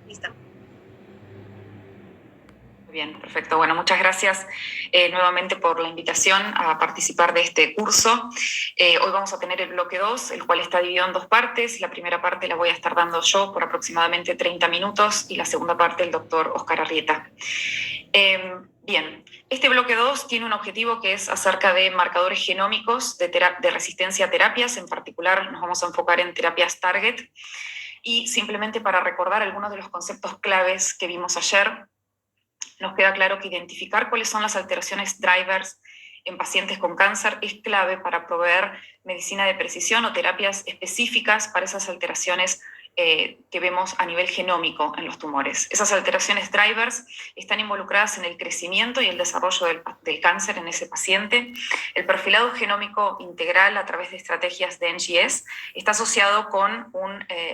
Listo. Bien, perfecto. Bueno, muchas gracias nuevamente por la invitación a participar de este curso. Hoy vamos a tener el bloque 2, el cual está dividido en dos partes. La primera parte la voy a estar dando yo por aproximadamente 30 minutos y la segunda parte el doctor Oscar Arrieta. Bien, este bloque 2 tiene un objetivo que es acerca de marcadores genómicos de resistencia a terapias. En particular nos vamos a enfocar en terapias target. Y simplemente para recordar algunos de los conceptos claves que vimos ayer, nos queda claro que identificar cuáles son las alteraciones drivers en pacientes con cáncer es clave para proveer medicina de precisión o terapias específicas para esas alteraciones que vemos a nivel genómico en los tumores. Esas alteraciones drivers están involucradas en el crecimiento y el desarrollo del cáncer en ese paciente. El perfilado genómico integral a través de estrategias de NGS está asociado con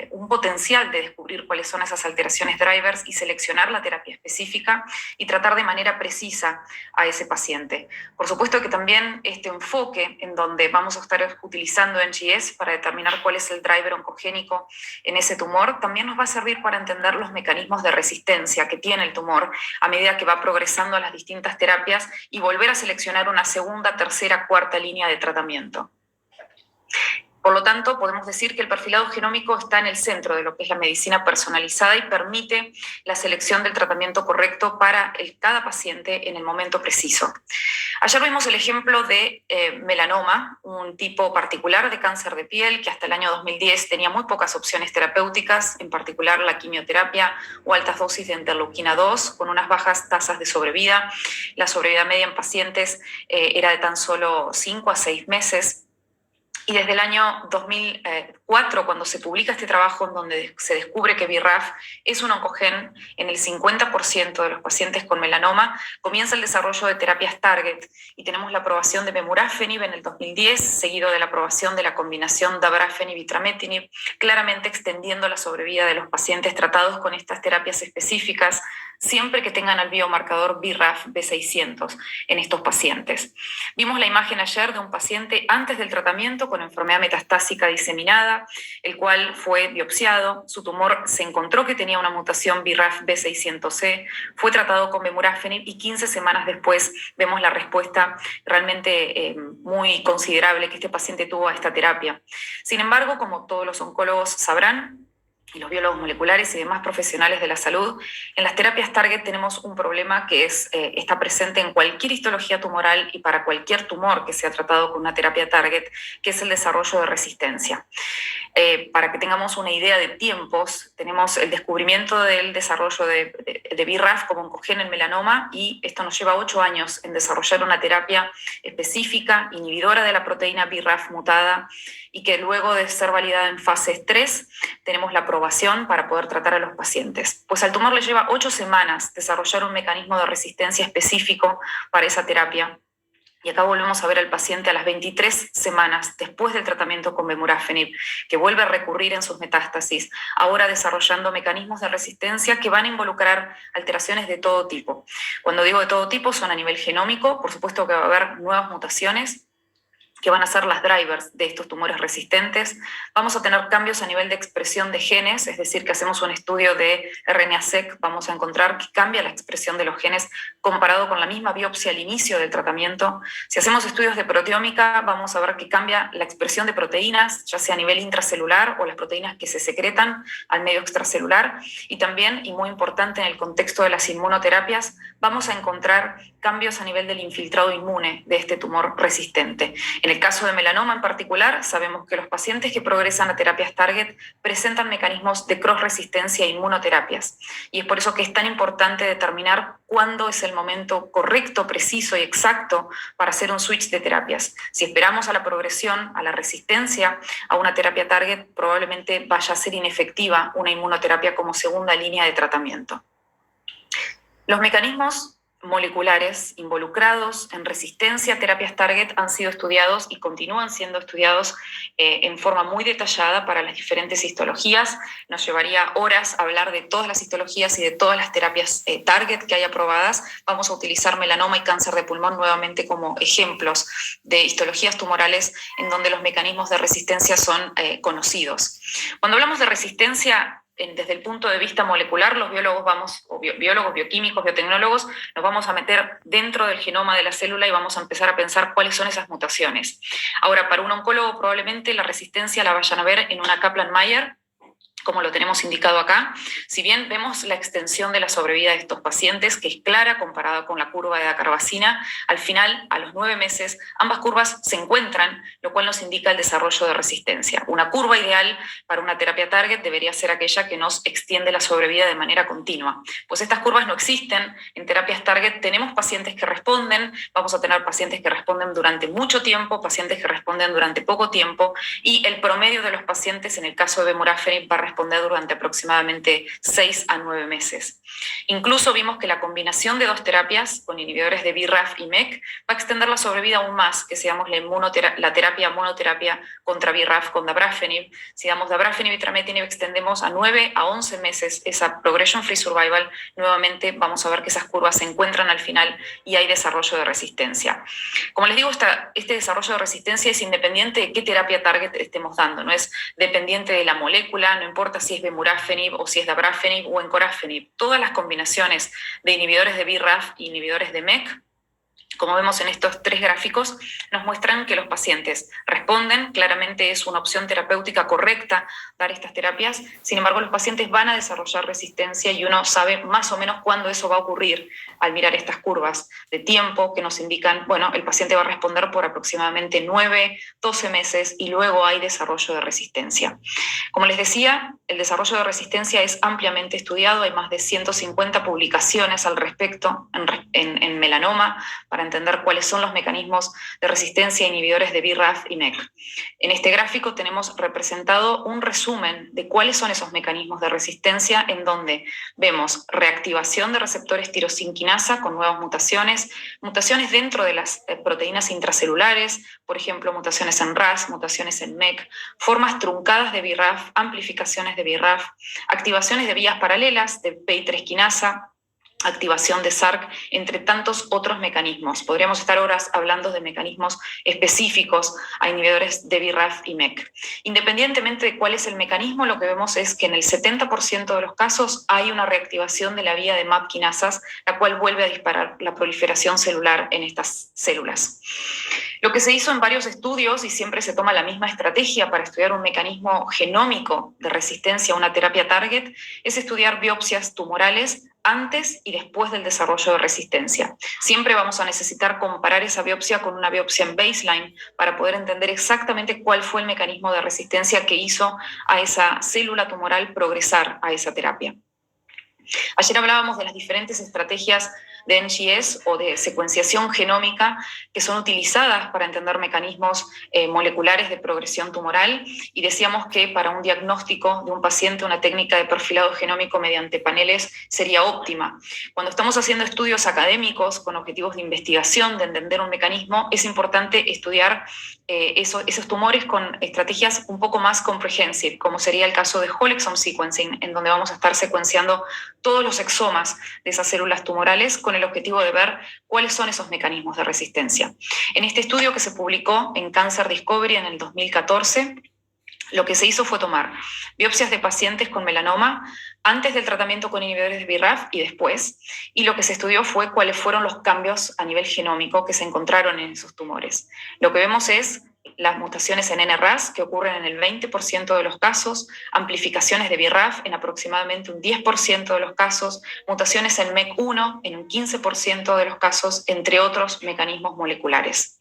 un potencial de descubrir cuáles son esas alteraciones drivers y seleccionar la terapia específica y tratar de manera precisa a ese paciente. Por supuesto que también este enfoque en donde vamos a estar utilizando NGS para determinar cuál es el driver oncogénico en ese tumor, también nos va a servir para entender los mecanismos de resistencia que tiene el tumor a medida que va progresando a las distintas terapias y volver a seleccionar una segunda, tercera, cuarta línea de tratamiento. Por lo tanto, podemos decir que el perfilado genómico está en el centro de lo que es la medicina personalizada y permite la selección del tratamiento correcto para cada paciente en el momento preciso. Ayer vimos el ejemplo de melanoma, un tipo particular de cáncer de piel que hasta el año 2010 tenía muy pocas opciones terapéuticas, en particular la quimioterapia o altas dosis de interleuquina 2, con unas bajas tasas de sobrevida. La sobrevida media en pacientes era de tan solo 5 a 6 meses. Y desde el año 2004, cuando se publica este trabajo en donde se descubre que BRAF es un oncogen en el 50% de los pacientes con melanoma, comienza el desarrollo de terapias target y tenemos la aprobación de Bemurafenib en el 2010, seguido de la aprobación de la combinación Dabrafenib y Trametinib, claramente extendiendo la sobrevida de los pacientes tratados con estas terapias específicas, siempre que tengan al biomarcador BRAF B600 en estos pacientes. Vimos la imagen ayer de un paciente antes del tratamiento con enfermedad metastásica diseminada, el cual fue biopsiado, su tumor se encontró que tenía una mutación BRAF B600C, fue tratado con Bemurafenib y 15 semanas después vemos la respuesta realmente muy considerable que este paciente tuvo a esta terapia. Sin embargo, como todos los oncólogos sabrán, y los biólogos moleculares y demás profesionales de la salud, en las terapias target tenemos un problema que está presente en cualquier histología tumoral y para cualquier tumor que sea tratado con una terapia target, que es el desarrollo de resistencia. Para que tengamos una idea de tiempos, tenemos el descubrimiento del desarrollo de BRAF como oncogen en melanoma y esto nos lleva 8 años en desarrollar una terapia específica, inhibidora de la proteína BRAF mutada y que luego de ser validada en fase 3 tenemos la aprobación para poder tratar a los pacientes. Pues al tumor le lleva 8 semanas desarrollar un mecanismo de resistencia específico para esa terapia. Y acá volvemos a ver al paciente a las 23 semanas después del tratamiento con Bemurafenib, que vuelve a recurrir en sus metástasis, ahora desarrollando mecanismos de resistencia que van a involucrar alteraciones de todo tipo. Cuando digo de todo tipo, son a nivel genómico, por supuesto que va a haber nuevas mutaciones que van a ser las drivers de estos tumores resistentes. Vamos a tener cambios a nivel de expresión de genes, es decir, que hacemos un estudio de RNA-seq, vamos a encontrar que cambia la expresión de los genes comparado con la misma biopsia al inicio del tratamiento. Si hacemos estudios de proteómica, vamos a ver que cambia la expresión de proteínas, ya sea a nivel intracelular o las proteínas que se secretan al medio extracelular. Y también, y muy importante en el contexto de las inmunoterapias, vamos a encontrar cambios a nivel del infiltrado inmune de este tumor resistente. En el caso de melanoma en particular, sabemos que los pacientes que progresan a terapias target presentan mecanismos de cross-resistencia a inmunoterapias. Y es por eso que es tan importante determinar cuándo es el momento correcto, preciso y exacto para hacer un switch de terapias. Si esperamos a la progresión, a la resistencia a una terapia target, probablemente vaya a ser inefectiva una inmunoterapia como segunda línea de tratamiento. Los mecanismos moleculares involucrados en resistencia a terapias target han sido estudiados y continúan siendo estudiados en forma muy detallada para las diferentes histologías. Nos llevaría horas hablar de todas las histologías y de todas las terapias target que hay aprobadas. Vamos a utilizar melanoma y cáncer de pulmón nuevamente como ejemplos de histologías tumorales en donde los mecanismos de resistencia son conocidos. Cuando hablamos de resistencia, desde el punto de vista molecular, los biólogos biólogos, bioquímicos, biotecnólogos, nos vamos a meter dentro del genoma de la célula y vamos a empezar a pensar cuáles son esas mutaciones. Ahora, para un oncólogo probablemente la resistencia la vayan a ver en una Kaplan-Meier, como lo tenemos indicado acá. Si bien vemos la extensión de la sobrevida de estos pacientes, que es clara comparada con la curva de dacarbazina, al final, a los 9 meses, ambas curvas se encuentran, lo cual nos indica el desarrollo de resistencia. Una curva ideal para una terapia target debería ser aquella que nos extiende la sobrevida de manera continua. Pues estas curvas no existen en terapias target. Tenemos pacientes que responden, vamos a tener pacientes que responden durante mucho tiempo, pacientes que responden durante poco tiempo, y el promedio de los pacientes, en el caso de Vemurafenib, va a responder durante aproximadamente 6 a 9 meses. Incluso vimos que la combinación de dos terapias con inhibidores de BRAF y MEK va a extender la sobrevida aún más, que si damos la terapia monoterapia contra BRAF con Dabrafenib. Si damos Dabrafenib y Trametinib, extendemos a 9 a 11 meses esa progression free survival. Nuevamente vamos a ver que esas curvas se encuentran al final y hay desarrollo de resistencia. Como les digo, este desarrollo de resistencia es independiente de qué terapia target estemos dando, no es dependiente de la molécula, no importa si es Vemurafenib o si es Dabrafenib o Encorafenib. Todas las combinaciones de inhibidores de BRAF y inhibidores de MEK, como vemos en estos 3 gráficos, nos muestran que los pacientes responden. Claramente es una opción terapéutica correcta dar estas terapias. Sin embargo, los pacientes van a desarrollar resistencia y uno sabe más o menos cuándo eso va a ocurrir al mirar estas curvas de tiempo que nos indican, bueno, el paciente va a responder por aproximadamente 9, 12 meses y luego hay desarrollo de resistencia. Como les decía, el desarrollo de resistencia es ampliamente estudiado. Hay más de 150 publicaciones al respecto en melanoma para entender cuáles son los mecanismos de resistencia a inhibidores de BRAF y MEK. En este gráfico tenemos representado un resumen de cuáles son esos mecanismos de resistencia, en donde vemos reactivación de receptores tirosinquinasa con nuevas mutaciones, mutaciones dentro de las proteínas intracelulares, por ejemplo, mutaciones en RAS, mutaciones en MEK, formas truncadas de BRAF, amplificaciones de BRAF, activaciones de vías paralelas de PI3 quinasa, activación de SRC, entre tantos otros mecanismos. Podríamos estar horas hablando de mecanismos específicos a inhibidores de BRAF y MEK. Independientemente de cuál es el mecanismo, lo que vemos es que en el 70% de los casos hay una reactivación de la vía de MAP quinasas, la cual vuelve a disparar la proliferación celular en estas células. Lo que se hizo en varios estudios, y siempre se toma la misma estrategia para estudiar un mecanismo genómico de resistencia a una terapia target, es estudiar biopsias tumorales antes y después del desarrollo de resistencia. Siempre vamos a necesitar comparar esa biopsia con una biopsia en baseline para poder entender exactamente cuál fue el mecanismo de resistencia que hizo a esa célula tumoral progresar a esa terapia. Ayer hablábamos de las diferentes estrategias de NGS o de secuenciación genómica que son utilizadas para entender mecanismos moleculares de progresión tumoral, y decíamos que para un diagnóstico de un paciente una técnica de perfilado genómico mediante paneles sería óptima. Cuando estamos haciendo estudios académicos con objetivos de investigación, de entender un mecanismo, es importante estudiar esos tumores con estrategias un poco más comprehensive, como sería el caso de whole exome sequencing, en donde vamos a estar secuenciando todos los exomas de esas células tumorales con el objetivo de ver cuáles son esos mecanismos de resistencia. En este estudio que se publicó en Cancer Discovery en el 2014, lo que se hizo fue tomar biopsias de pacientes con melanoma antes del tratamiento con inhibidores de BRAF y después, y lo que se estudió fue cuáles fueron los cambios a nivel genómico que se encontraron en esos tumores. Lo que vemos es las mutaciones en NRAS, que ocurren en el 20% de los casos, amplificaciones de BRAF en aproximadamente un 10% de los casos, mutaciones en MEK1 en un 15% de los casos, entre otros mecanismos moleculares.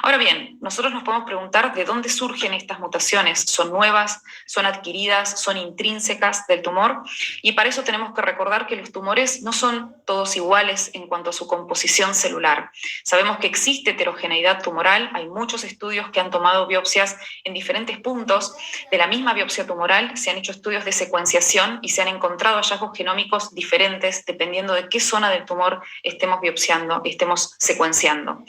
Ahora bien, nosotros nos podemos preguntar de dónde surgen estas mutaciones. ¿Son nuevas? ¿Son adquiridas? ¿Son intrínsecas del tumor? Y para eso tenemos que recordar que los tumores no son todos iguales en cuanto a su composición celular. Sabemos que existe heterogeneidad tumoral, hay muchos estudios que han tomado biopsias en diferentes puntos de la misma biopsia tumoral, se han hecho estudios de secuenciación y se han encontrado hallazgos genómicos diferentes dependiendo de qué zona del tumor estemos biopsiando, estemos secuenciando.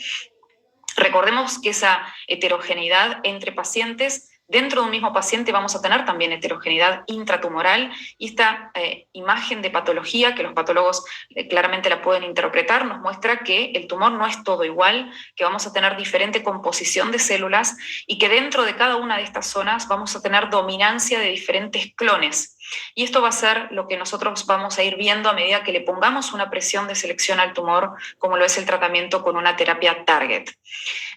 Recordemos que esa heterogeneidad entre pacientes, dentro de un mismo paciente vamos a tener también heterogeneidad intratumoral, y esta imagen de patología, que los patólogos claramente la pueden interpretar, nos muestra que el tumor no es todo igual, que vamos a tener diferente composición de células y que dentro de cada una de estas zonas vamos a tener dominancia de diferentes clones. Y esto va a ser lo que nosotros vamos a ir viendo a medida que le pongamos una presión de selección al tumor, como lo es el tratamiento con una terapia target.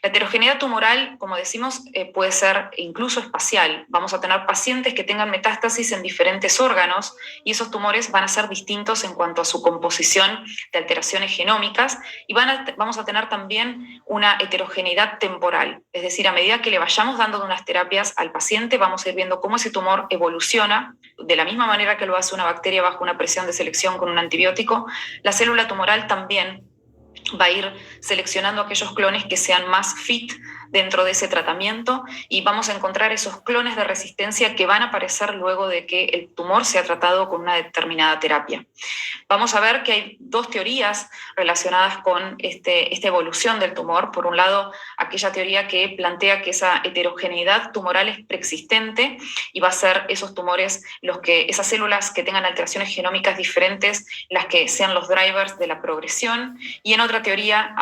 La heterogeneidad tumoral, como decimos, puede ser incluso espacial. Vamos a tener pacientes que tengan metástasis en diferentes órganos y esos tumores van a ser distintos en cuanto a su composición de alteraciones genómicas y vamos a tener también una heterogeneidad temporal. Es decir, a medida que le vayamos dando unas terapias al paciente, vamos a ir viendo cómo ese tumor evoluciona de la misma manera que lo hace una bacteria bajo una presión de selección con un antibiótico. La célula tumoral también va a ir seleccionando aquellos clones que sean más fit dentro de ese tratamiento y vamos a encontrar esos clones de resistencia que van a aparecer luego de que el tumor sea tratado con una determinada terapia. Vamos a ver que hay dos teorías relacionadas con esta evolución del tumor. Por un lado, aquella teoría que plantea que esa heterogeneidad tumoral es preexistente y va a ser esos tumores, esas células que tengan alteraciones genómicas diferentes, las que sean los drivers de la progresión. Y en otra teoría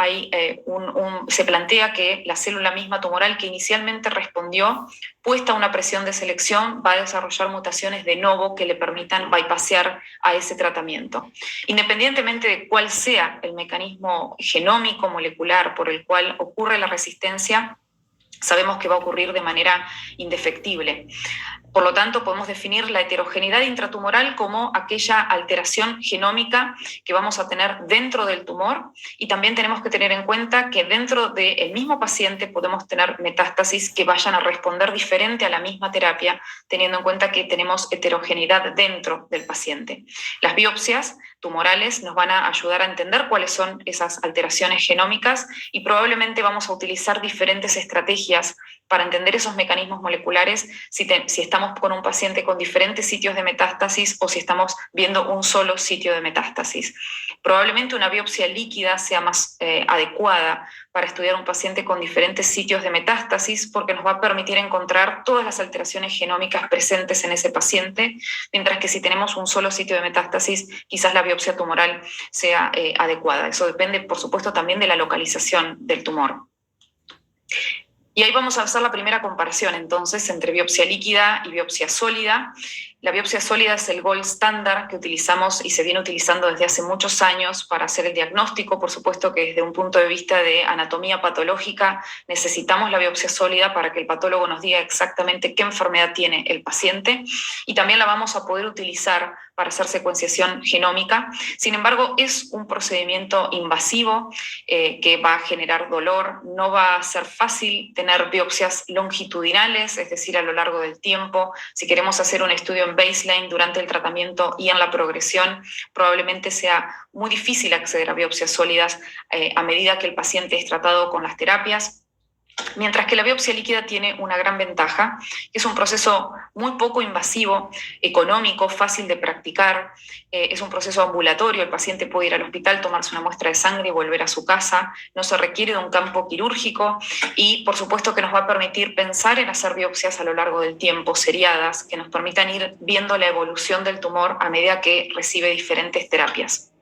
se plantea que la célula misma tumoral que inicialmente respondió, puesta a una presión de selección, va a desarrollar mutaciones de novo que le permitan bypassear a ese tratamiento. Independientemente de cuál sea el mecanismo genómico molecular por el cual ocurre la resistencia, sabemos que va a ocurrir de manera indefectible. Por lo tanto, podemos definir la heterogeneidad intratumoral como aquella alteración genómica que vamos a tener dentro del tumor, y también tenemos que tener en cuenta que dentro del mismo paciente podemos tener metástasis que vayan a responder diferente a la misma terapia, teniendo en cuenta que tenemos heterogeneidad dentro del paciente. Las biopsias tumorales nos van a ayudar a entender cuáles son esas alteraciones genómicas y probablemente vamos a utilizar diferentes estrategias para entender esos mecanismos moleculares, si estamos con un paciente con diferentes sitios de metástasis o si estamos viendo un solo sitio de metástasis. Probablemente una biopsia líquida sea más adecuada para estudiar un paciente con diferentes sitios de metástasis porque nos va a permitir encontrar todas las alteraciones genómicas presentes en ese paciente, mientras que si tenemos un solo sitio de metástasis, quizás la biopsia tumoral sea adecuada. Eso depende, por supuesto, también de la localización del tumor. Y ahí vamos a hacer la primera comparación, entonces, entre biopsia líquida y biopsia sólida. La biopsia sólida es el gold standard que utilizamos y se viene utilizando desde hace muchos años para hacer el diagnóstico. Por supuesto que desde un punto de vista de anatomía patológica necesitamos la biopsia sólida para que el patólogo nos diga exactamente qué enfermedad tiene el paciente, y también la vamos a poder utilizar para hacer secuenciación genómica. Sin embargo, es un procedimiento invasivo que va a generar dolor. No va a ser fácil tener biopsias longitudinales, es decir, a lo largo del tiempo. Si queremos hacer un estudio en baseline durante el tratamiento y en la progresión, probablemente sea muy difícil acceder a biopsias sólidas a medida que el paciente es tratado con las terapias. Mientras que la biopsia líquida tiene una gran ventaja, que es un proceso muy poco invasivo, económico, fácil de practicar, es un proceso ambulatorio, el paciente puede ir al hospital, tomarse una muestra de sangre y volver a su casa, no se requiere de un campo quirúrgico y por supuesto que nos va a permitir pensar en hacer biopsias a lo largo del tiempo, seriadas, que nos permitan ir viendo la evolución del tumor a medida que recibe diferentes terapias.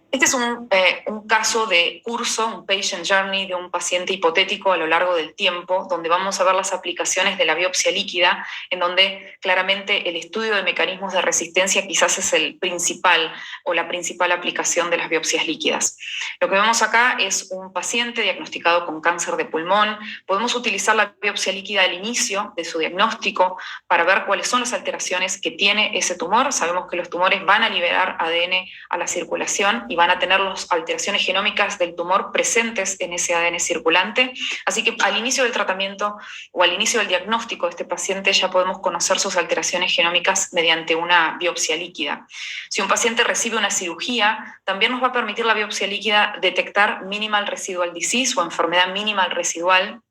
Este es un caso de curso, un patient journey de un paciente hipotético a lo largo del tiempo, donde vamos a ver las aplicaciones de la biopsia líquida, en donde claramente el estudio de mecanismos de resistencia quizás es el principal o la principal aplicación de las biopsias líquidas. Lo que vemos acá es un paciente diagnosticado con cáncer de pulmón. Podemos utilizar la biopsia líquida al inicio de su diagnóstico para ver cuáles son las alteraciones que tiene ese tumor. Sabemos que los tumores van a liberar ADN a la circulación y van a tener las alteraciones genómicas del tumor presentes en ese ADN circulante. Así que al inicio del tratamiento o al inicio del diagnóstico de este paciente ya podemos conocer sus alteraciones genómicas mediante una biopsia líquida. Si un paciente recibe una cirugía, también nos va a permitir la biopsia líquida detectar minimal residual disease o enfermedad minimal residual,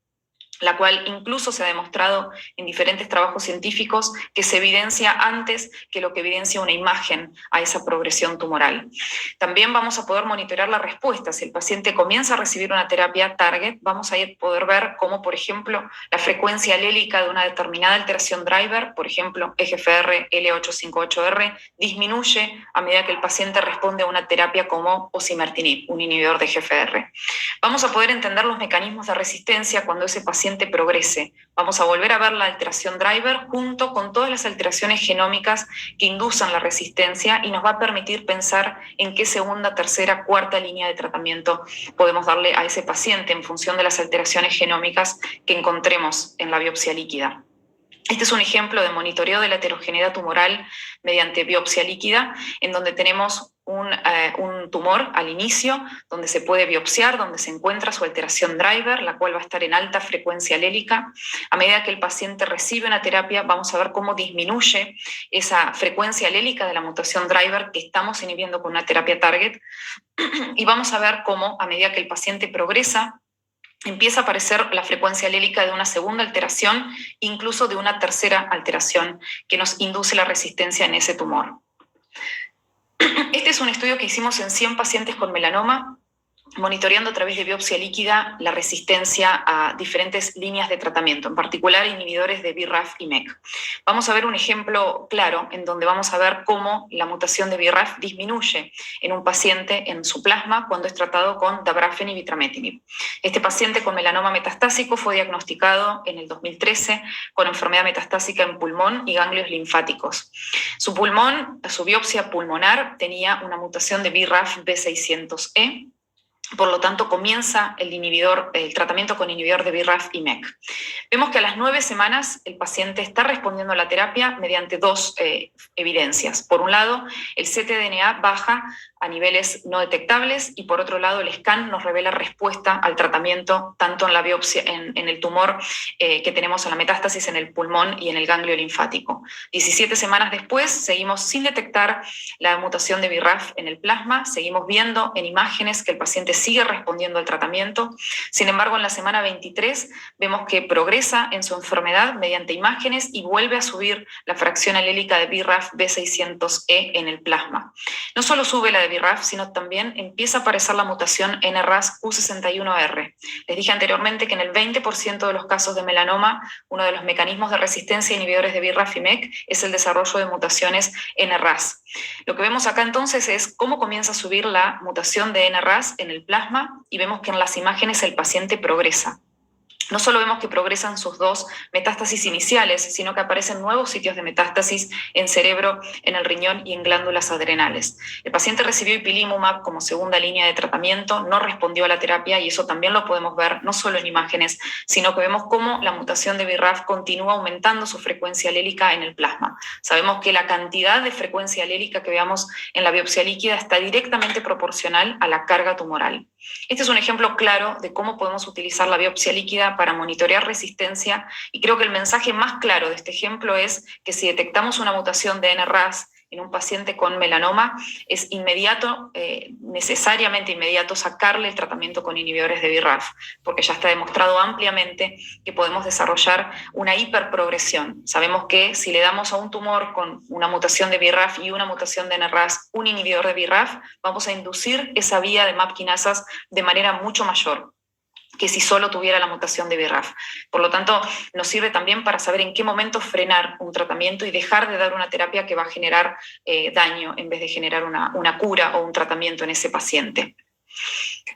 la cual incluso se ha demostrado en diferentes trabajos científicos que se evidencia antes que lo que evidencia una imagen a esa progresión tumoral. También vamos a poder monitorear la respuesta. Si el paciente comienza a recibir una terapia target, vamos a poder ver cómo, por ejemplo, la frecuencia alélica de una determinada alteración driver, por ejemplo, EGFR L858R, disminuye a medida que el paciente responde a una terapia como osimertinib, un inhibidor de EGFR. Vamos a poder entender los mecanismos de resistencia cuando ese paciente paciente progrese. Vamos a volver a ver la alteración driver junto con todas las alteraciones genómicas que induzan la resistencia y nos va a permitir pensar en qué segunda, tercera, cuarta línea de tratamiento podemos darle a ese paciente en función de las alteraciones genómicas que encontremos en la biopsia líquida. Este es un ejemplo de monitoreo de la heterogeneidad tumoral mediante biopsia líquida, en donde tenemos un tumor al inicio, donde se puede biopsiar, donde se encuentra su alteración driver, la cual va a estar en alta frecuencia alélica. A medida que el paciente recibe una terapia, vamos a ver cómo disminuye esa frecuencia alélica de la mutación driver que estamos inhibiendo con una terapia target, y vamos a ver cómo, a medida que el paciente progresa, empieza a aparecer la frecuencia alélica de una segunda alteración, incluso de una tercera alteración que nos induce la resistencia en ese tumor. Este es un estudio que hicimos en 100 pacientes con melanoma, monitoreando a través de biopsia líquida la resistencia a diferentes líneas de tratamiento, en particular inhibidores de BRAF y MEK. Vamos a ver un ejemplo claro en donde vamos a ver cómo la mutación de BRAF disminuye en un paciente en su plasma cuando es tratado con dabrafenib y vitrametinib. Este paciente con melanoma metastásico fue diagnosticado en el 2013 con enfermedad metastásica en pulmón y ganglios linfáticos. Su pulmón, su biopsia pulmonar tenía una mutación de BRAF B600E. Por lo tanto, comienza el tratamiento con inhibidor de BRAF y MEK. Vemos que a las 9 semanas el paciente está respondiendo a la terapia mediante dos evidencias. Por un lado, el ctDNA baja a niveles no detectables y por otro lado el scan nos revela respuesta al tratamiento tanto en la biopsia, en el tumor que tenemos en la metástasis en el pulmón y en el ganglio linfático. 17 semanas después seguimos sin detectar la mutación de BRAF en el plasma, seguimos viendo en imágenes que el paciente sigue respondiendo al tratamiento. Sin embargo, en la semana 23 vemos que progresa en su enfermedad mediante imágenes y vuelve a subir la fracción alélica de BRAF B600E en el plasma. No solo sube la de BRAF, sino también empieza a aparecer la mutación NRAS Q61R. Les dije anteriormente que en el 20% de los casos de melanoma, uno de los mecanismos de resistencia a inhibidores de BRAF y MEK es el desarrollo de mutaciones NRAS. Lo que vemos acá entonces es cómo comienza a subir la mutación de NRAS en el plasma y vemos que en las imágenes el paciente progresa. No solo vemos que progresan sus dos metástasis iniciales, sino que aparecen nuevos sitios de metástasis en cerebro, en el riñón y en glándulas adrenales. El paciente recibió ipilimumab como segunda línea de tratamiento, no respondió a la terapia y eso también lo podemos ver no solo en imágenes, sino que vemos cómo la mutación de BRAF continúa aumentando su frecuencia alélica en el plasma. Sabemos que la cantidad de frecuencia alélica que veamos en la biopsia líquida está directamente proporcional a la carga tumoral. Este es un ejemplo claro de cómo podemos utilizar la biopsia líquida para monitorear resistencia y creo que el mensaje más claro de este ejemplo es que si detectamos una mutación de NRAS en un paciente con melanoma, es inmediato, necesariamente inmediato, sacarle el tratamiento con inhibidores de BRAF, porque ya está demostrado ampliamente que podemos desarrollar una hiperprogresión. Sabemos que si le damos a un tumor con una mutación de BRAF y una mutación de NRAS un inhibidor de BRAF, vamos a inducir esa vía de MAP quinasas de manera mucho mayor que si solo tuviera la mutación de BRAF. Por lo tanto, nos sirve también para saber en qué momento frenar un tratamiento y dejar de dar una terapia que va a generar daño en vez de generar una cura o un tratamiento en ese paciente.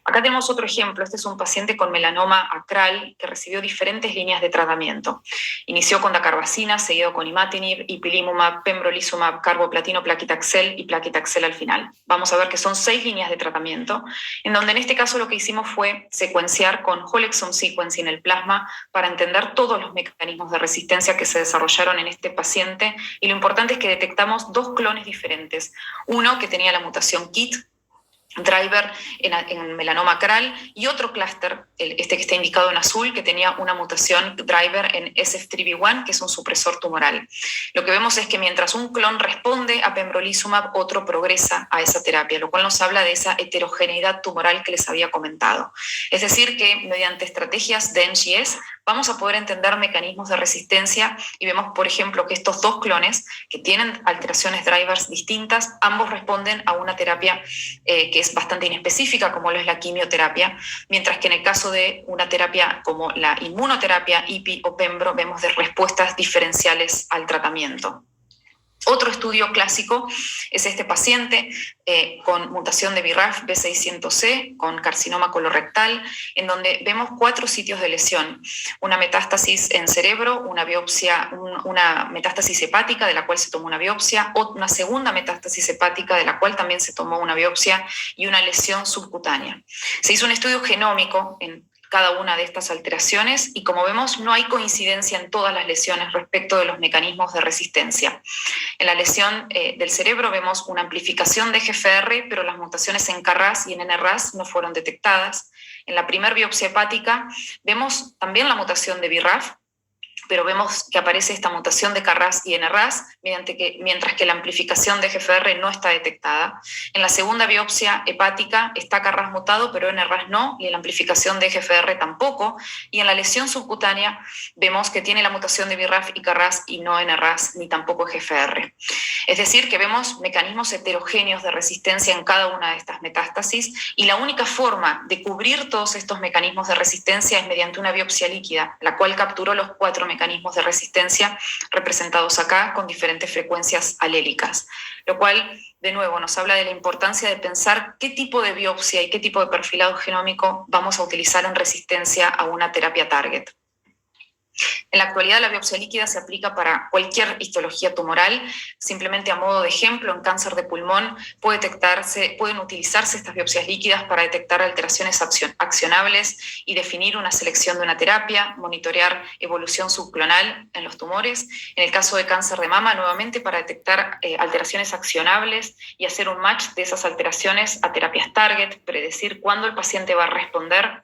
Acá tenemos otro ejemplo. Este es un paciente con melanoma acral que recibió diferentes líneas de tratamiento. Inició con dacarbazina, seguido con imatinib, ipilimumab, pembrolizumab, carboplatino, plaquitaxel y plaquitaxel al final. Vamos a ver que son 6 líneas de tratamiento, en donde en este caso lo que hicimos fue secuenciar con whole exome sequencing el plasma para entender todos los mecanismos de resistencia que se desarrollaron en este paciente, y lo importante es que detectamos 2 clones diferentes. Uno que tenía la mutación KIT, driver en melanoma acral, y otro clúster, este que está indicado en azul, que tenía una mutación driver en SF3B1, que es un supresor tumoral. Lo que vemos es que mientras un clon responde a pembrolizumab, otro progresa a esa terapia, lo cual nos habla de esa heterogeneidad tumoral que les había comentado. Es decir, que mediante estrategias de NGS vamos a poder entender mecanismos de resistencia y vemos, por ejemplo, que estos 2 clones que tienen alteraciones drivers distintas, ambos responden a una terapia que es bastante inespecífica, como lo es la quimioterapia, mientras que en el caso de una terapia como la inmunoterapia, IPI o Pembro, vemos de respuestas diferenciales al tratamiento. Otro estudio clásico es este paciente con mutación de BRAF B600C, con carcinoma colorectal, en donde vemos 4 sitios de lesión: una metástasis en cerebro, una biopsia, una metástasis hepática de la cual se tomó una biopsia, una segunda metástasis hepática de la cual también se tomó una biopsia y una lesión subcutánea. Se hizo un estudio genómico en cada una de estas alteraciones y, como vemos, no hay coincidencia en todas las lesiones respecto de los mecanismos de resistencia. En la lesión del cerebro vemos una amplificación de EGFR, pero las mutaciones en KRAS y en NRAS no fueron detectadas. En la primera biopsia hepática vemos también la mutación de BRAF, pero vemos que aparece esta mutación de KRAS y NRAS, mientras que la amplificación de EGFR no está detectada. En la segunda biopsia hepática está KRAS mutado, pero NRAS no, y en la amplificación de EGFR tampoco. Y en la lesión subcutánea vemos que tiene la mutación de BRAF y KRAS y no NRAS ni tampoco EGFR. Es decir, que vemos mecanismos heterogéneos de resistencia en cada una de estas metástasis, y la única forma de cubrir todos estos mecanismos de resistencia es mediante una biopsia líquida, la cual capturó los 4 mecanismos de resistencia representados acá con diferentes frecuencias alélicas, lo cual de nuevo nos habla de la importancia de pensar qué tipo de biopsia y qué tipo de perfilado genómico vamos a utilizar en resistencia a una terapia target. En la actualidad, la biopsia líquida se aplica para cualquier histología tumoral. Simplemente a modo de ejemplo, en cáncer de pulmón pueden utilizarse estas biopsias líquidas para detectar alteraciones accionables y definir una selección de una terapia, monitorear evolución subclonal en los tumores. En el caso de cáncer de mama, nuevamente para detectar alteraciones accionables y hacer un match de esas alteraciones a terapias target, predecir cuándo el paciente va a responder.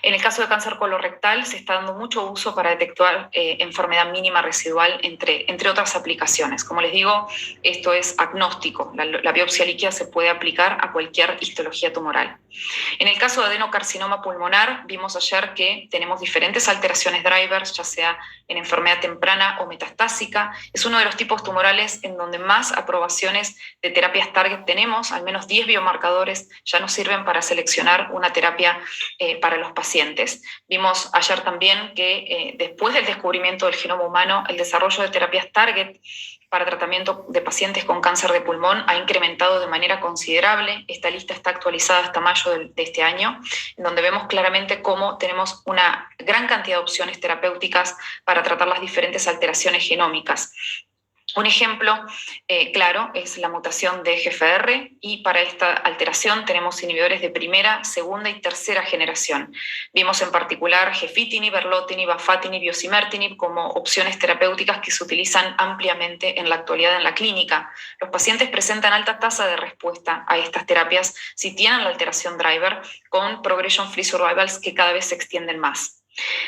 En el caso de cáncer colorectal se está dando mucho uso para detectar enfermedad mínima residual, entre otras aplicaciones. Como les digo, esto es agnóstico. La biopsia líquida se puede aplicar a cualquier histología tumoral. En el caso de adenocarcinoma pulmonar, vimos ayer que tenemos diferentes alteraciones drivers, ya sea en enfermedad temprana o metastásica. Es uno de los tipos tumorales en donde más aprobaciones de terapias target tenemos. Al menos 10 biomarcadores ya nos sirven para seleccionar una terapia para los pacientes. Vimos ayer también que después del descubrimiento del genoma humano, el desarrollo de terapias target para tratamiento de pacientes con cáncer de pulmón ha incrementado de manera considerable. Esta lista está actualizada hasta mayo de este año, en donde vemos claramente cómo tenemos una gran cantidad de opciones terapéuticas para tratar las diferentes alteraciones genómicas. Un ejemplo claro es la mutación de EGFR, y para esta alteración tenemos inhibidores de primera, segunda y tercera generación. Vimos en particular gefitinib, erlotinib, afatinib y osimertinib como opciones terapéuticas que se utilizan ampliamente en la actualidad en la clínica. Los pacientes presentan alta tasa de respuesta a estas terapias si tienen la alteración driver, con progression-free survivals que cada vez se extienden más.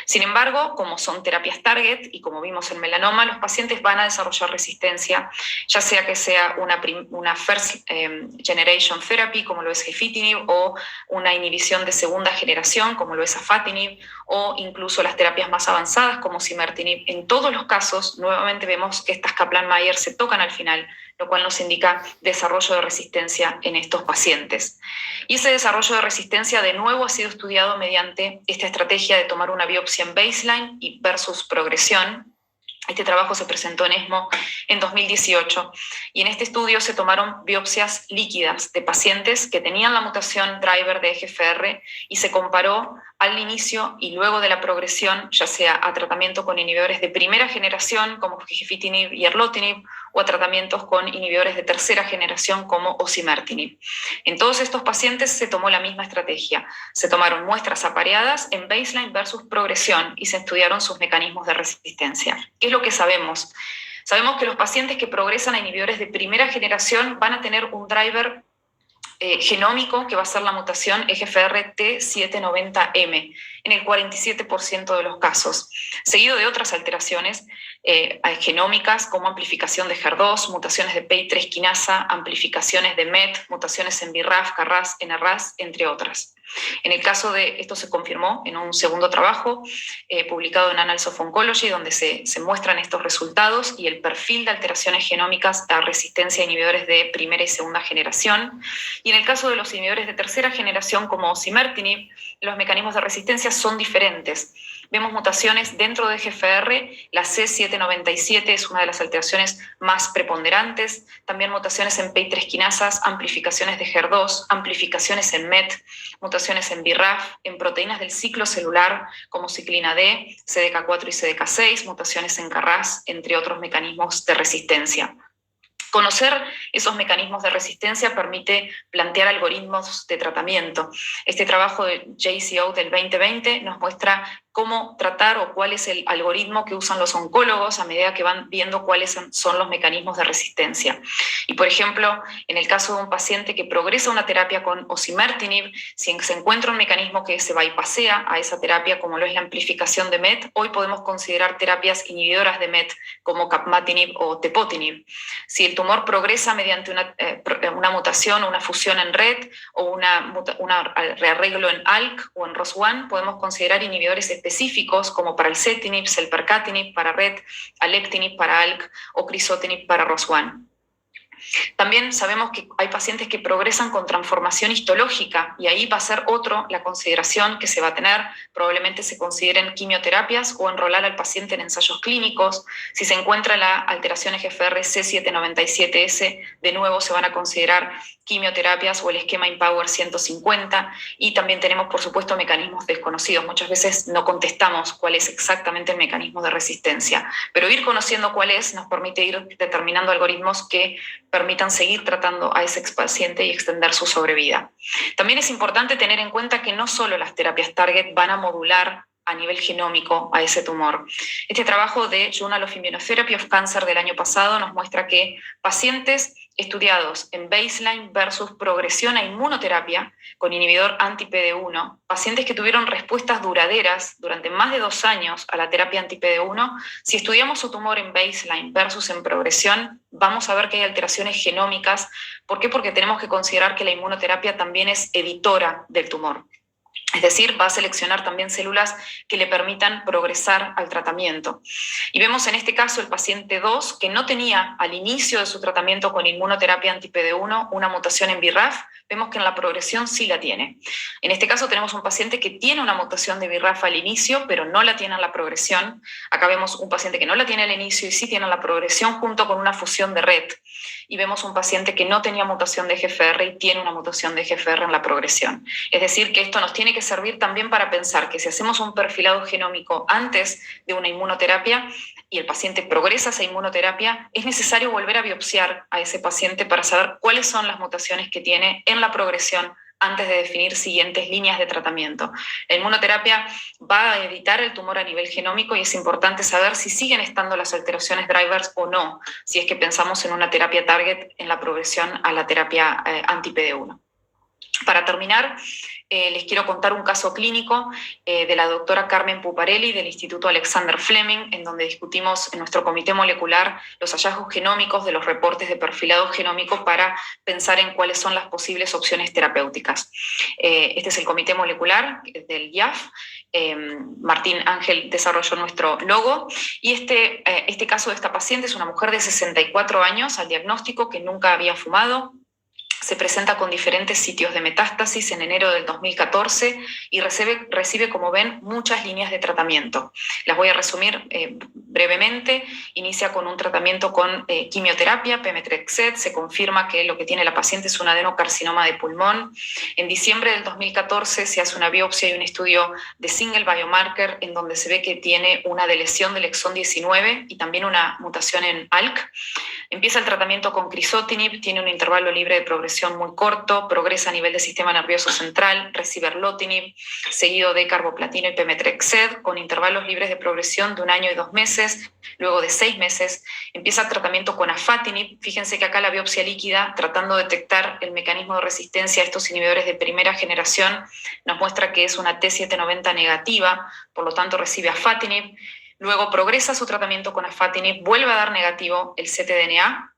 Sin embargo, como son terapias target y como vimos en melanoma, los pacientes van a desarrollar resistencia, ya sea que sea una first generation therapy, como lo es gefitinib, o una inhibición de segunda generación, como lo es afatinib, o incluso las terapias más avanzadas, como osimertinib. En todos los casos, nuevamente vemos que estas Kaplan-Meier se tocan al final, lo cual nos indica desarrollo de resistencia en estos pacientes. Y ese desarrollo de resistencia de nuevo ha sido estudiado mediante esta estrategia de tomar una biopsia en baseline y versus progresión. Este trabajo se presentó en ESMO en 2018, y en este estudio se tomaron biopsias líquidas de pacientes que tenían la mutación driver de EGFR y se comparó al inicio y luego de la progresión, ya sea a tratamiento con inhibidores de primera generación como gefitinib y erlotinib, o a tratamientos con inhibidores de tercera generación como osimertinib. En todos estos pacientes se tomó la misma estrategia. Se tomaron muestras apareadas en baseline versus progresión y se estudiaron sus mecanismos de resistencia. ¿Qué es lo que sabemos? Sabemos que los pacientes que progresan a inhibidores de primera generación van a tener un driver genómico que va a ser la mutación EGFR T790M en el 47% de los casos, seguido de otras alteraciones genómicas como amplificación de HER2, mutaciones de PI3 quinasa, amplificaciones de MET, mutaciones en BRAF, KRAS, NRAS, entre otras. En el caso de esto se confirmó en un segundo trabajo publicado en Annals of Oncology, donde se muestran estos resultados y el perfil de alteraciones genómicas a resistencia a inhibidores de primera y segunda generación. Y en el caso de los inhibidores de tercera generación como osimertinib, los mecanismos de resistencia son diferentes. Vemos mutaciones dentro de GFR, la C797 es una de las alteraciones más preponderantes, también mutaciones en PI3 quinasas, amplificaciones de HER2, amplificaciones en MET, mutaciones en BRAF, en proteínas del ciclo celular como ciclina D, CDK4 y CDK6, mutaciones en KRAS, entre otros mecanismos de resistencia. Conocer esos mecanismos de resistencia permite plantear algoritmos de tratamiento. Este trabajo de JCO del 2020 nos muestra cómo tratar o cuál es el algoritmo que usan los oncólogos a medida que van viendo cuáles son los mecanismos de resistencia. Y, por ejemplo, en el caso de un paciente que progresa una terapia con osimertinib, si se encuentra un mecanismo que se bypasea a esa terapia, como lo es la amplificación de MET, hoy podemos considerar terapias inhibidoras de MET como capmatinib o tepotinib. Si el tumor progresa mediante una mutación o una fusión en RET o un rearreglo en ALK o en ROS1, podemos considerar inhibidores específicos como para el paracetinib, selpercatinib para RET, alectinib para ALK o crizotinib para ROS1. También sabemos que hay pacientes que progresan con transformación histológica y ahí va a ser la consideración que se va a tener. Probablemente se consideren quimioterapias o enrolar al paciente en ensayos clínicos. Si se encuentra la alteración EGFR C797S, de nuevo se van a considerar quimioterapias o el esquema IMpower 150, y también tenemos, por supuesto, mecanismos desconocidos. Muchas veces no contestamos cuál es exactamente el mecanismo de resistencia, pero ir conociendo cuál es nos permite ir determinando algoritmos que permitan seguir tratando a ese paciente y extender su sobrevida. También es importante tener en cuenta que no solo las terapias target van a modular a nivel genómico a ese tumor. Este trabajo de Journal of Immunotherapy of Cancer del año pasado nos muestra que pacientes estudiados en baseline versus progresión a inmunoterapia con inhibidor anti-PD1, pacientes que tuvieron respuestas duraderas durante más de 2 años a la terapia anti-PD1, si estudiamos su tumor en baseline versus en progresión, vamos a ver que hay alteraciones genómicas. ¿Por qué? Porque tenemos que considerar que la inmunoterapia también es editora del tumor. Es decir, va a seleccionar también células que le permitan progresar al tratamiento. Y vemos en este caso el paciente 2 que no tenía al inicio de su tratamiento con inmunoterapia anti-PD1 una mutación en BRAF, vemos que en la progresión sí la tiene. En este caso tenemos un paciente que tiene una mutación de BRAF al inicio, pero no la tiene en la progresión. Acá vemos un paciente que no la tiene al inicio y sí tiene en la progresión junto con una fusión de RET. Y vemos un paciente que no tenía mutación de EGFR y tiene una mutación de EGFR en la progresión. Es decir, que esto nos tiene que servir también para pensar que si hacemos un perfilado genómico antes de una inmunoterapia y el paciente progresa a esa inmunoterapia, es necesario volver a biopsiar a ese paciente para saber cuáles son las mutaciones que tiene en la progresión antes de definir siguientes líneas de tratamiento. La inmunoterapia va a editar el tumor a nivel genómico y es importante saber si siguen estando las alteraciones drivers o no, si es que pensamos en una terapia target en la progresión a la terapia anti-PD1. Para terminar, les quiero contar un caso clínico de la doctora Carmen Puparelli del Instituto Alexander Fleming, en donde discutimos en nuestro comité molecular los hallazgos genómicos de los reportes de perfilado genómico para pensar en cuáles son las posibles opciones terapéuticas. Este es el comité molecular del IAF. Martín Ángel desarrolló nuestro logo y este caso de esta paciente es una mujer de 64 años al diagnóstico que nunca había fumado. Se presenta con diferentes sitios de metástasis en enero del 2014 y recibe, como ven, muchas líneas de tratamiento. Las voy a resumir brevemente. Inicia con un tratamiento con quimioterapia, pemetrexed. Se confirma que lo que tiene la paciente es un adenocarcinoma de pulmón. En diciembre del 2014 se hace una biopsia y un estudio de single biomarker en donde se ve que tiene una deleción del exón 19 y también una mutación en ALK. Empieza el tratamiento con crizotinib, tiene un intervalo libre de progresión muy corto, progresa a nivel del sistema nervioso central, recibe erlotinib, seguido de carboplatino y pemetrexed, con intervalos libres de progresión de 1 año y 2 meses. Luego de 6 meses empieza el tratamiento con afatinib. Fíjense que acá la biopsia líquida, tratando de detectar el mecanismo de resistencia a estos inhibidores de primera generación, nos muestra que es una T790 negativa, por lo tanto recibe afatinib. Luego progresa su tratamiento con afatinib, vuelve a dar negativo el ctDNA.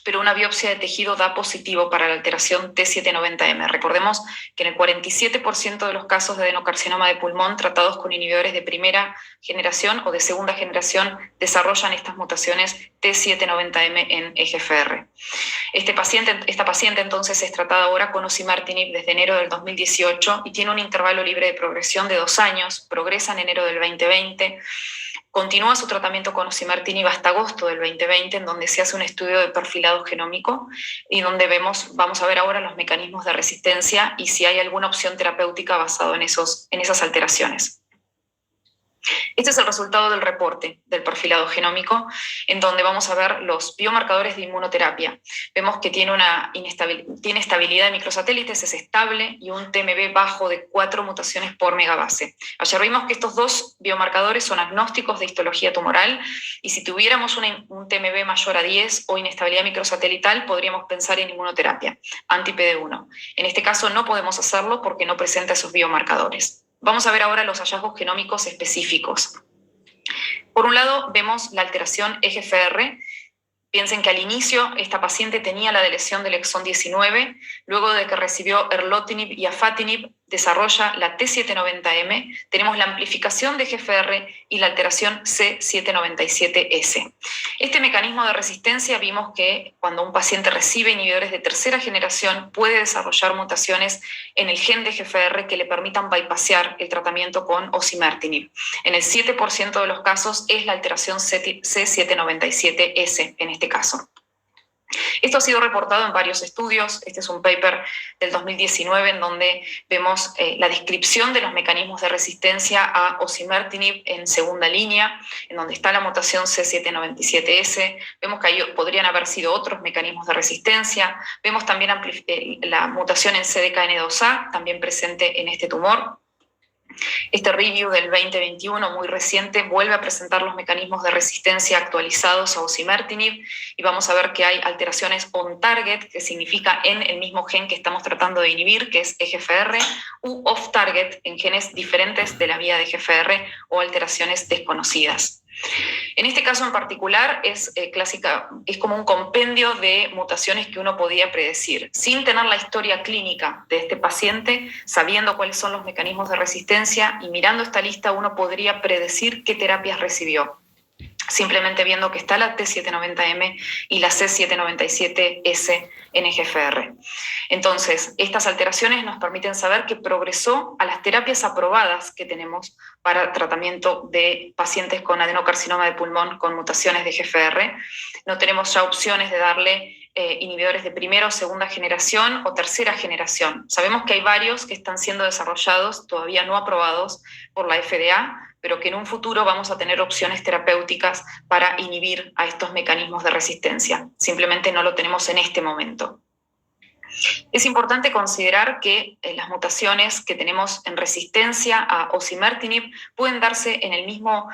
pero una biopsia de tejido da positivo para la alteración T790M. Recordemos que en el 47% de los casos de adenocarcinoma de pulmón tratados con inhibidores de primera generación o de segunda generación desarrollan estas mutaciones T790M en EGFR. Esta paciente entonces es tratada ahora con osimertinib desde enero del 2018 y tiene un intervalo libre de progresión de 2 años, progresa en enero del 2020, continúa su tratamiento con osimertinib hasta agosto del 2020, en donde se hace un estudio de perfilado genómico y donde vamos a ver ahora los mecanismos de resistencia y si hay alguna opción terapéutica basada en esas alteraciones. Este es el resultado del reporte del perfilado genómico, en donde vamos a ver los biomarcadores de inmunoterapia. Vemos que tiene estabilidad de microsatélites, es estable, y un TMB bajo de 4 mutaciones por megabase. Ayer vimos que estos dos biomarcadores son agnósticos de histología tumoral, y si tuviéramos un TMB mayor a 10 o inestabilidad microsatelital, podríamos pensar en inmunoterapia, anti-PD1. En este caso no podemos hacerlo porque no presenta esos biomarcadores. Vamos a ver ahora los hallazgos genómicos específicos. Por un lado, vemos la alteración EGFR. Piensen que al inicio esta paciente tenía la deleción del exón 19, luego de que recibió erlotinib y afatinib desarrolla la T790M, tenemos la amplificación de EGFR y la alteración C797S. Este mecanismo de resistencia vimos que cuando un paciente recibe inhibidores de tercera generación puede desarrollar mutaciones en el gen de EGFR que le permitan bypassear el tratamiento con osimertinib. En el 7% de los casos es la alteración C797S en este caso. Esto ha sido reportado en varios estudios. Este es un paper del 2019 en donde vemos la descripción de los mecanismos de resistencia a osimertinib en segunda línea, en donde está la mutación C797S. Vemos que ahí podrían haber sido otros mecanismos de resistencia. Vemos también la mutación en CDKN2A, también presente en este tumor. Este review del 2021, muy reciente, vuelve a presentar los mecanismos de resistencia actualizados a osimertinib y vamos a ver que hay alteraciones on target, que significa en el mismo gen que estamos tratando de inhibir, que es EGFR, u off target, en genes diferentes de la vía de EGFR o alteraciones desconocidas. En este caso en particular es como un compendio de mutaciones que uno podía predecir. Sin tener la historia clínica de este paciente, sabiendo cuáles son los mecanismos de resistencia y mirando esta lista uno podría predecir qué terapias recibió. Simplemente viendo que está la T790M y la C797S en EGFR. Entonces, estas alteraciones nos permiten saber que progresó a las terapias aprobadas que tenemos para tratamiento de pacientes con adenocarcinoma de pulmón con mutaciones de EGFR. No tenemos ya opciones de darle inhibidores de primera o segunda generación o tercera generación. Sabemos que hay varios que están siendo desarrollados, todavía no aprobados por la FDA, pero que en un futuro vamos a tener opciones terapéuticas para inhibir a estos mecanismos de resistencia. Simplemente no lo tenemos en este momento. Es importante considerar que las mutaciones que tenemos en resistencia a osimertinib pueden darse en el mismo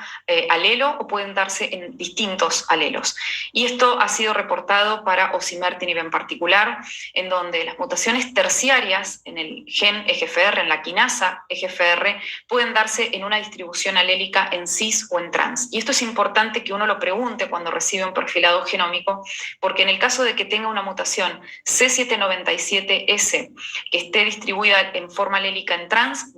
alelo o pueden darse en distintos alelos. Y esto ha sido reportado para osimertinib en particular, en donde las mutaciones terciarias en el gen EGFR, en la quinasa EGFR, pueden darse en una distribución alélica en cis o en trans. Y esto es importante que uno lo pregunte cuando recibe un perfilado genómico, porque en el caso de que tenga una mutación C797S que esté distribuida en forma alélica en trans,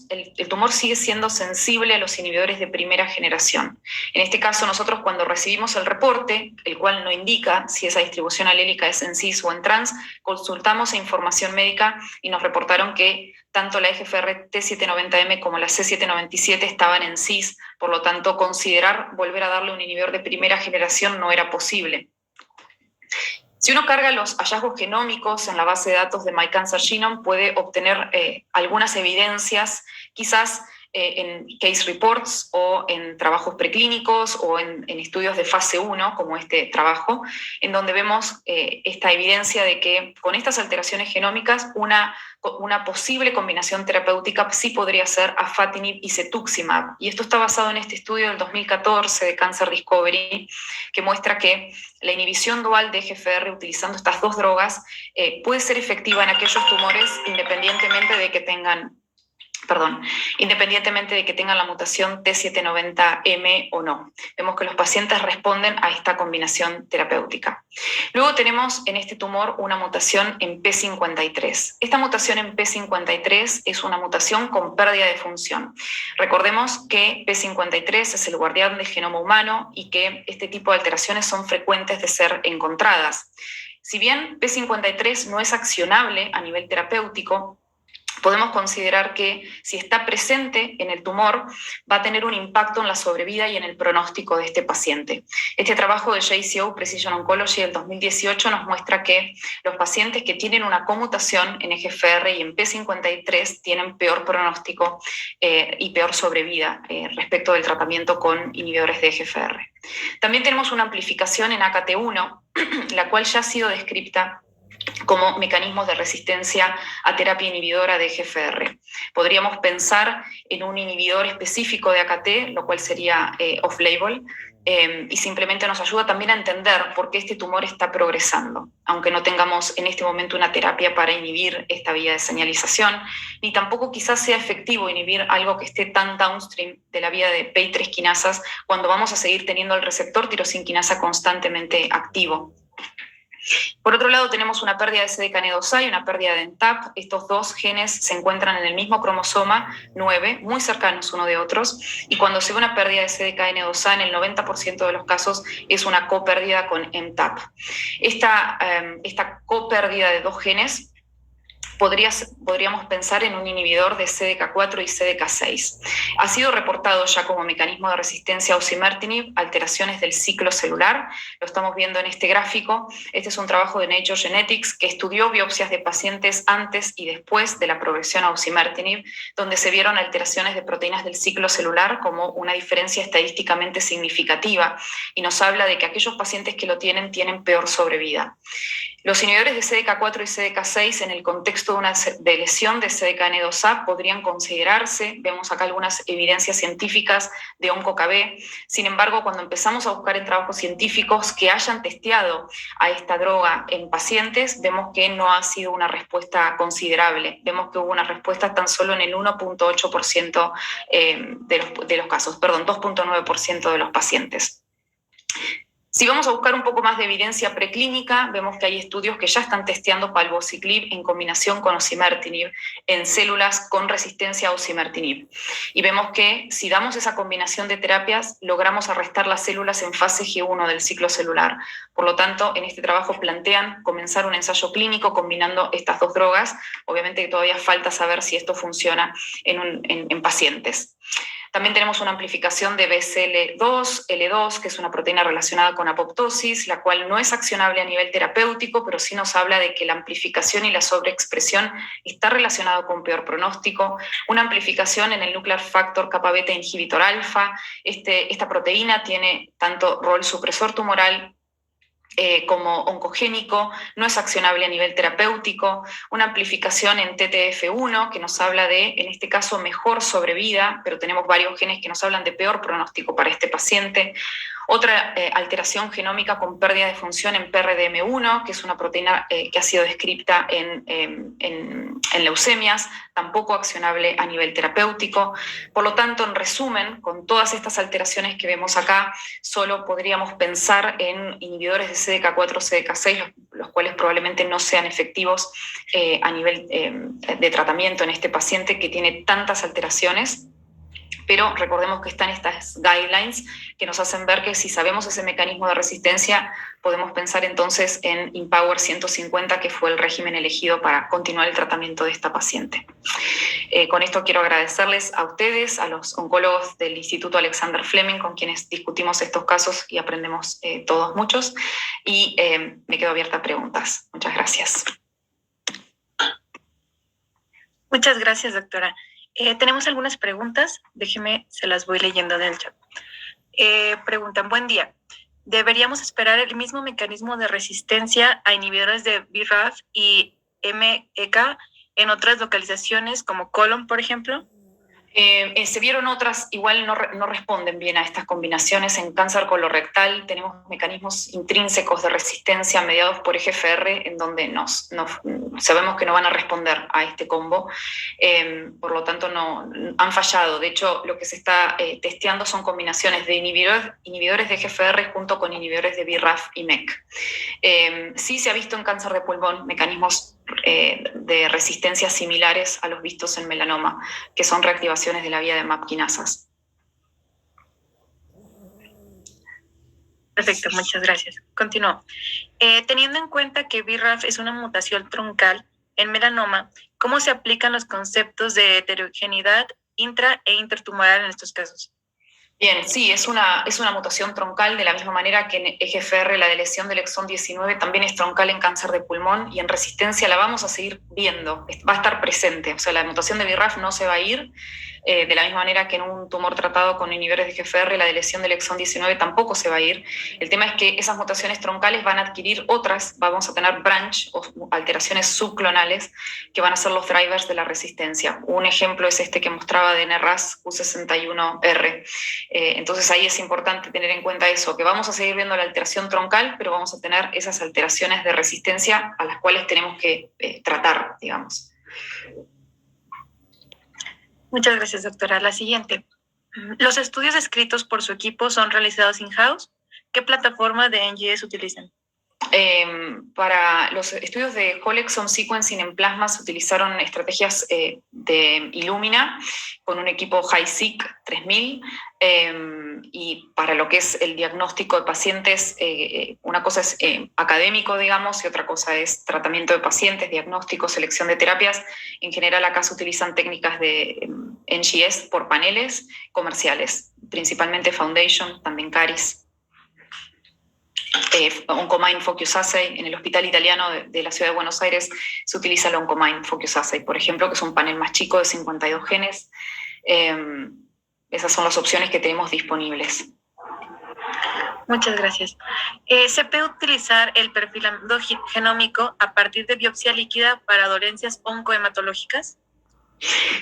el tumor sigue siendo sensible a los inhibidores de primera generación. En este caso, nosotros cuando recibimos el reporte, el cual no indica si esa distribución alélica es en cis o en trans, consultamos a información médica y nos reportaron que tanto la EGFR T790M como la C797 estaban en cis, por lo tanto, volver a darle un inhibidor de primera generación no era posible. Si uno carga los hallazgos genómicos en la base de datos de My Cancer Genome, puede obtener algunas evidencias, quizás en case reports o en trabajos preclínicos o en estudios de fase 1, como este trabajo, en donde vemos esta evidencia de que con estas alteraciones genómicas una posible combinación terapéutica sí podría ser afatinib y cetuximab. Y esto está basado en este estudio del 2014 de Cancer Discovery, que muestra que la inhibición dual de EGFR utilizando estas dos drogas puede ser efectiva en aquellos tumores independientemente de que tengan Perdón, independientemente de que tengan la mutación T790M o no. Vemos que los pacientes responden a esta combinación terapéutica. Luego tenemos en este tumor una mutación en P53. Esta mutación en P53 es una mutación con pérdida de función. Recordemos que P53 es el guardián del genoma humano y que este tipo de alteraciones son frecuentes de ser encontradas. Si bien P53 no es accionable a nivel terapéutico, podemos considerar que si está presente en el tumor va a tener un impacto en la sobrevida y en el pronóstico de este paciente. Este trabajo de JCO Precision Oncology del 2018 nos muestra que los pacientes que tienen una conmutación en EGFR y en P53 tienen peor pronóstico y peor sobrevida respecto del tratamiento con inhibidores de EGFR. También tenemos una amplificación en AKT1, la cual ya ha sido descrita como mecanismos de resistencia a terapia inhibidora de EGFR. Podríamos pensar en un inhibidor específico de AKT, lo cual sería off-label, y simplemente nos ayuda también a entender por qué este tumor está progresando, aunque no tengamos en este momento una terapia para inhibir esta vía de señalización, ni tampoco quizás sea efectivo inhibir algo que esté tan downstream de la vía de PI3 quinasas cuando vamos a seguir teniendo el receptor tirosin quinasa constantemente activo. Por otro lado, tenemos una pérdida de CDKN2A y una pérdida de NTAP. Estos dos genes se encuentran en el mismo cromosoma 9, muy cercanos uno de otros, y cuando se ve una pérdida de CDKN2A, en el 90% de los casos es una copérdida con NTAP. Esta copérdida de dos genes podríamos pensar en un inhibidor de CDK4 y CDK6. Ha sido reportado ya como mecanismo de resistencia a osimertinib alteraciones del ciclo celular. Lo estamos viendo en este gráfico. Este es un trabajo de Nature Genetics que estudió biopsias de pacientes antes y después de la progresión a osimertinib, donde se vieron alteraciones de proteínas del ciclo celular como una diferencia estadísticamente significativa, y nos habla de que aquellos pacientes que lo tienen peor sobrevida. Los inhibidores de CDK4 y CDK6 en el contexto de una lesión de CDKN2A podrían considerarse. Vemos acá algunas evidencias científicas de OncoKB. Sin embargo, cuando empezamos a buscar en trabajos científicos que hayan testeado a esta droga en pacientes, vemos que no ha sido una respuesta considerable. Vemos que hubo una respuesta tan solo en el 1.8% de los casos, perdón, 2.9% de los pacientes. Si vamos a buscar un poco más de evidencia preclínica, vemos que hay estudios que ya están testeando palbociclib en combinación con osimertinib en células con resistencia a osimertinib. Y vemos que si damos esa combinación de terapias, logramos arrestar las células en fase G1 del ciclo celular. Por lo tanto, en este trabajo plantean comenzar un ensayo clínico combinando estas dos drogas. Obviamente que todavía falta saber si esto funciona en pacientes. También tenemos una amplificación de BCL2, L2, que es una proteína relacionada con apoptosis, la cual no es accionable a nivel terapéutico, pero sí nos habla de que la amplificación y la sobreexpresión está relacionado con peor pronóstico. Una amplificación en el nuclear factor kappa beta inhibitor alfa. Esta proteína tiene tanto rol supresor tumoral como oncogénico, no es accionable a nivel terapéutico. Una amplificación en TTF1 que nos habla de, en este caso, mejor sobrevida, pero tenemos varios genes que nos hablan de peor pronóstico para este paciente. Otra alteración genómica con pérdida de función en PRDM1, que es una proteína que ha sido descrita en leucemias, tampoco accionable a nivel terapéutico. Por lo tanto, en resumen, con todas estas alteraciones que vemos acá, solo podríamos pensar en inhibidores de CDK4 o CDK6, los cuales probablemente no sean efectivos a nivel de tratamiento en este paciente que tiene tantas alteraciones. Pero recordemos que están estas guidelines que nos hacen ver que si sabemos ese mecanismo de resistencia, podemos pensar entonces en IMpower 150, que fue el régimen elegido para continuar el tratamiento de esta paciente. Con esto quiero agradecerles a ustedes, a los oncólogos del Instituto Alexander Fleming, con quienes discutimos estos casos y aprendemos todos muchos, y me quedo abierta a preguntas. Muchas gracias. Muchas gracias, doctora. Tenemos algunas preguntas, déjeme, se las voy leyendo en el chat. Preguntan, buen día. ¿Deberíamos esperar el mismo mecanismo de resistencia a inhibidores de BRAF y MEK en otras localizaciones como colon, por ejemplo? Se vieron otras, igual no responden bien a estas combinaciones. En cáncer colorectal tenemos mecanismos intrínsecos de resistencia mediados por EGFR en donde sabemos que no van a responder a este combo, por lo tanto no han fallado. De hecho, lo que se está testeando son combinaciones de inhibidores de EGFR junto con inhibidores de BRAF y MEK. Sí se ha visto en cáncer de pulmón mecanismos de resistencia similares a los vistos en melanoma, que son reactivaciones de la vía de MAP quinasas. Perfecto, muchas gracias. Continúo. Teniendo en cuenta que BRAF es una mutación troncal en melanoma, ¿cómo se aplican los conceptos de heterogeneidad intra e intertumoral en estos casos? Bien, sí, es una mutación troncal de la misma manera que en EGFR la de lesión del exón 19 también es troncal en cáncer de pulmón, y en resistencia la vamos a seguir viendo, va a estar presente, o sea, la mutación de BRAF no se va a ir, de la misma manera que en un tumor tratado con inhibidores de EGFR la de lesión del exón 19 tampoco se va a ir. El tema es que esas mutaciones troncales van a adquirir otras, vamos a tener branch o alteraciones subclonales que van a ser los drivers de la resistencia. Un ejemplo es este que mostraba de NRAS Q61R. Entonces ahí es importante tener en cuenta eso, que vamos a seguir viendo la alteración troncal, pero vamos a tener esas alteraciones de resistencia a las cuales tenemos que tratar, digamos. Muchas gracias, doctora. La siguiente. ¿Los estudios escritos por su equipo son realizados in-house? ¿Qué plataforma de NGS utilizan? Para los estudios de Whole Exome Sequencing en plasma se utilizaron estrategias de Illumina con un equipo HiSeq 3000, y para lo que es el diagnóstico de pacientes, una cosa es académico, digamos, y otra cosa es tratamiento de pacientes, diagnóstico, selección de terapias. En general acá se utilizan técnicas de NGS por paneles comerciales, principalmente Foundation, también Caris. Oncomine Focus Assay. En el Hospital Italiano de la Ciudad de Buenos Aires se utiliza el Oncomine Focus Assay, por ejemplo, que es un panel más chico de 52 genes. Esas son las opciones que tenemos disponibles. Muchas gracias. ¿Se puede utilizar el perfilado genómico a partir de biopsia líquida para dolencias oncohematológicas?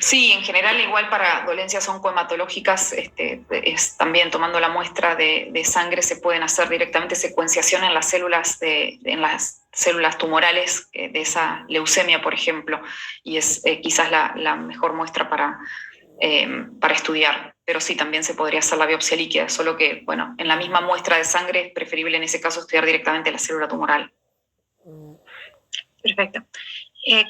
Sí, en general igual para dolencias oncohematológicas, es también tomando la muestra de sangre se pueden hacer directamente secuenciación en las células tumorales de esa leucemia, por ejemplo, y es quizás la mejor muestra para estudiar. Pero sí, también se podría hacer la biopsia líquida, solo que, bueno, en la misma muestra de sangre es preferible en ese caso estudiar directamente la célula tumoral. Perfecto.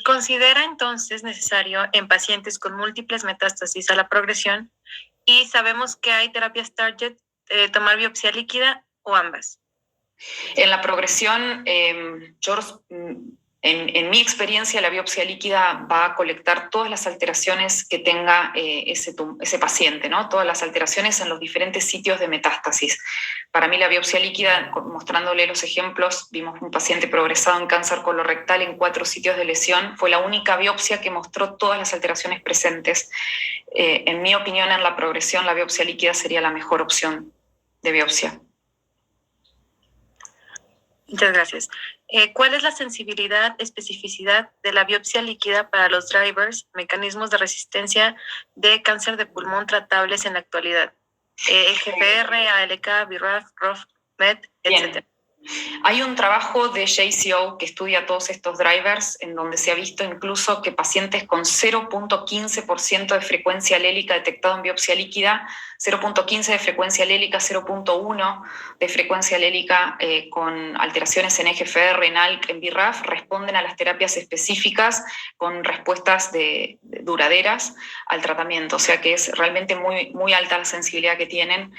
¿Considera entonces necesario en pacientes con múltiples metástasis a la progresión y sabemos que hay terapias target, tomar biopsia líquida o ambas? En la progresión, en mi experiencia, la biopsia líquida va a colectar todas las alteraciones que tenga ese paciente, ¿no? Todas las alteraciones en los diferentes sitios de metástasis. Para mí la biopsia líquida, mostrándole los ejemplos, vimos un paciente progresado en cáncer colorectal en 4 sitios de lesión, fue la única biopsia que mostró todas las alteraciones presentes. En mi opinión, en la progresión, la biopsia líquida sería la mejor opción de biopsia. Muchas gracias. ¿Cuál es la sensibilidad, especificidad de la biopsia líquida para los drivers, mecanismos de resistencia de cáncer de pulmón tratables en la actualidad? EGFR, ALK, BRAF, ROF, MET, etc. Hay un trabajo de JCO que estudia todos estos drivers, en donde se ha visto incluso que pacientes con 0.15% de frecuencia alélica detectado en biopsia líquida, 0.15 de frecuencia alélica, 0.1 de frecuencia alélica con alteraciones en EGFR, en ALK, en BRAF, responden a las terapias específicas con respuestas duraderas al tratamiento. O sea que es realmente muy, muy alta la sensibilidad que tienen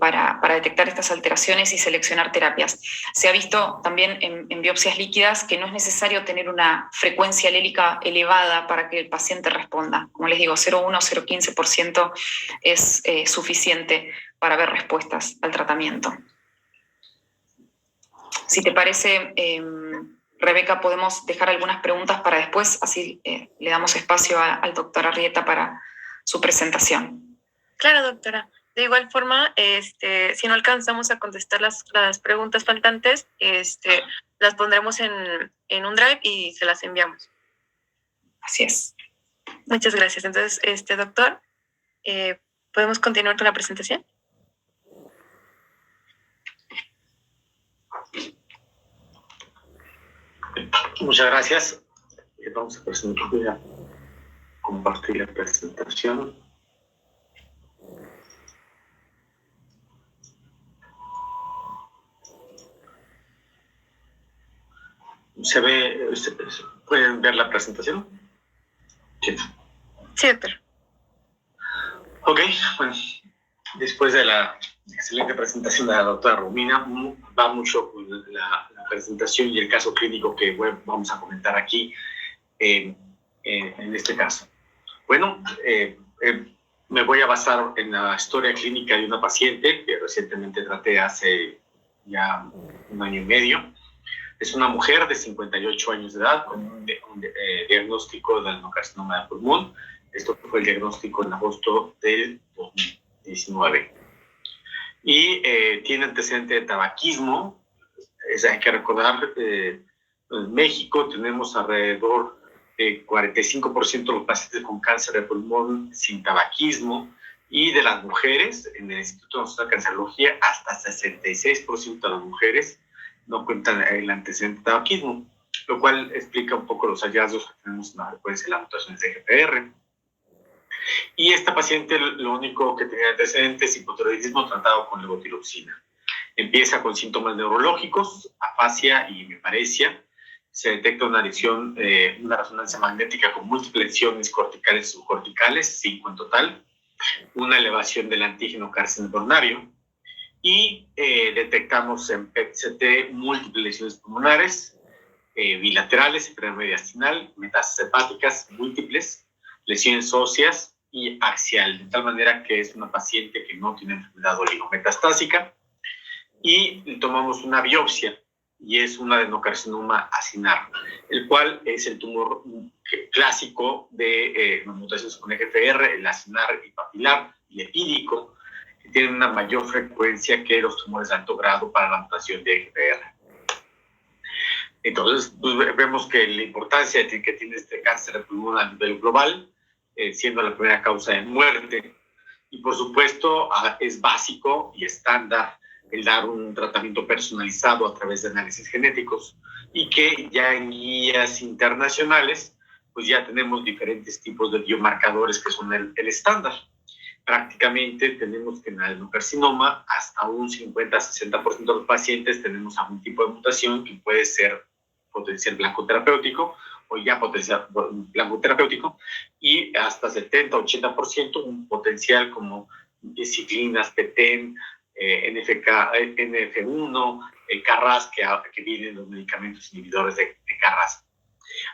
para detectar estas alteraciones y seleccionar terapias. Se ha visto también en biopsias líquidas que no es necesario tener una frecuencia alélica elevada para que el paciente responda. Como les digo, 0,1 o 0,15% es suficiente para ver respuestas al tratamiento. Si te parece, Rebeca, podemos dejar algunas preguntas para después, así le damos espacio al doctor Arrieta para su presentación. Claro, doctora. De igual forma, si no alcanzamos a contestar las preguntas faltantes, las pondremos en un drive y se las enviamos. Así es. Muchas gracias. Entonces, doctor. ¿Podemos continuar con la presentación? Muchas gracias. Vamos a presentar, voy a compartir la presentación. ¿Se ve? ¿Pueden ver la presentación? Sí. Sí, doctor. Ok, bueno, después de la excelente presentación de la doctora Romina, va mucho la presentación y el caso clínico que vamos a comentar aquí en este caso. Bueno, me voy a basar en la historia clínica de una paciente que recientemente traté hace ya 1 año y medio. Es una mujer de 58 años de edad con un diagnóstico de adenocarcinoma de pulmón. Esto fue el diagnóstico en agosto del 2019. Y tiene antecedente de tabaquismo. Hay que recordar, en México tenemos alrededor de 45% de los pacientes con cáncer de pulmón sin tabaquismo, y de las mujeres, en el Instituto Nacional de Cancerología, hasta 66% de las mujeres no cuentan el antecedente de tabaquismo, lo cual explica un poco los hallazgos que tenemos en la frecuencia de las mutaciones de GPR. Y esta paciente lo único que tenía antecedentes es hipotiroidismo tratado con levotiroxina. Empieza con síntomas neurológicos, afasia y hemiparesia. Se detecta una lesión, una resonancia magnética con múltiples lesiones corticales y subcorticales, 5 en total, una elevación del antígeno carcinogénico, y detectamos en PET-CT múltiples lesiones pulmonares, bilaterales, mediastinal, metástasis hepáticas múltiples, lesiones óseas y axial, de tal manera que es una paciente que no tiene enfermedad oligometastásica. Y tomamos una biopsia, y es un adenocarcinoma acinar, el cual es el tumor clásico de mutaciones con EGFR, el acinar y papilar y epídico, que tienen una mayor frecuencia que los tumores de alto grado para la mutación de EGFR. Entonces, pues, vemos que la importancia que tiene este cáncer de pulmón a nivel global, siendo la primera causa de muerte. Y por supuesto, es básico y estándar el dar un tratamiento personalizado a través de análisis genéticos, y que ya en guías internacionales, pues ya tenemos diferentes tipos de biomarcadores que son el estándar. Prácticamente tenemos que en el adenocarcinoma hasta un 50-60% de los pacientes tenemos algún tipo de mutación que puede ser potencial blanco terapéutico o ya potencial blanco terapéutico, y hasta 70-80% un potencial como ciclinas, PTEN, NF1, CARRAS, que vienen los medicamentos inhibidores de CARRAS.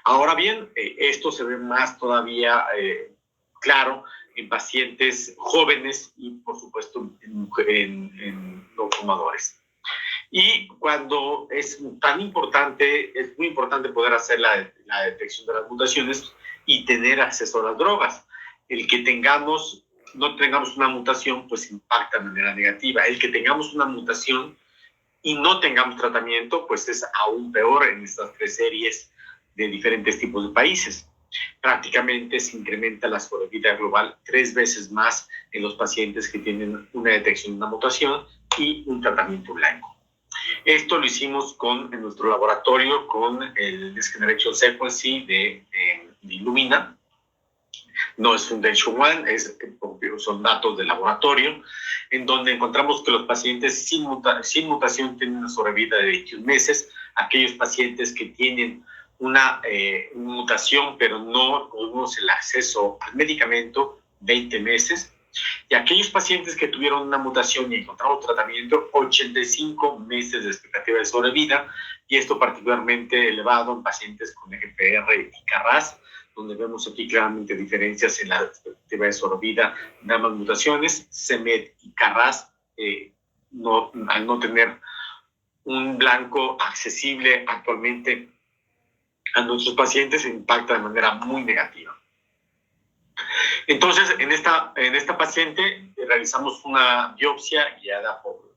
Ahora bien, esto se ve más todavía claro en pacientes jóvenes y, por supuesto, en no fumadores. Y cuando es tan importante, es muy importante poder hacer la detección de las mutaciones y tener acceso a las drogas. El que no tengamos una mutación, pues impacta de manera negativa. El que tengamos una mutación y no tengamos tratamiento, pues es aún peor en estas 3 series de diferentes tipos de países. Prácticamente se incrementa la sobrevida global 3 veces más en los pacientes que tienen una detección de una mutación y un tratamiento blanco. Esto lo hicimos en nuestro laboratorio con el Next Generation Sequencing de Illumina. No es Foundation One, son datos de laboratorio, en donde encontramos que los pacientes sin mutación tienen una sobrevida de 21 meses, aquellos pacientes que tienen una mutación pero no tuvimos el acceso al medicamento, 20 meses, y aquellos pacientes que tuvieron una mutación y encontramos tratamiento, 85 meses de expectativa de sobrevida, y esto particularmente elevado en pacientes con EGFR y CARRAS, donde vemos aquí claramente diferencias en la expectativa de sobrevida de ambas mutaciones. CEMET y CARRAS, al no tener un blanco accesible actualmente a nuestros pacientes, impacta de manera muy negativa. Entonces, en esta paciente realizamos una biopsia guiada por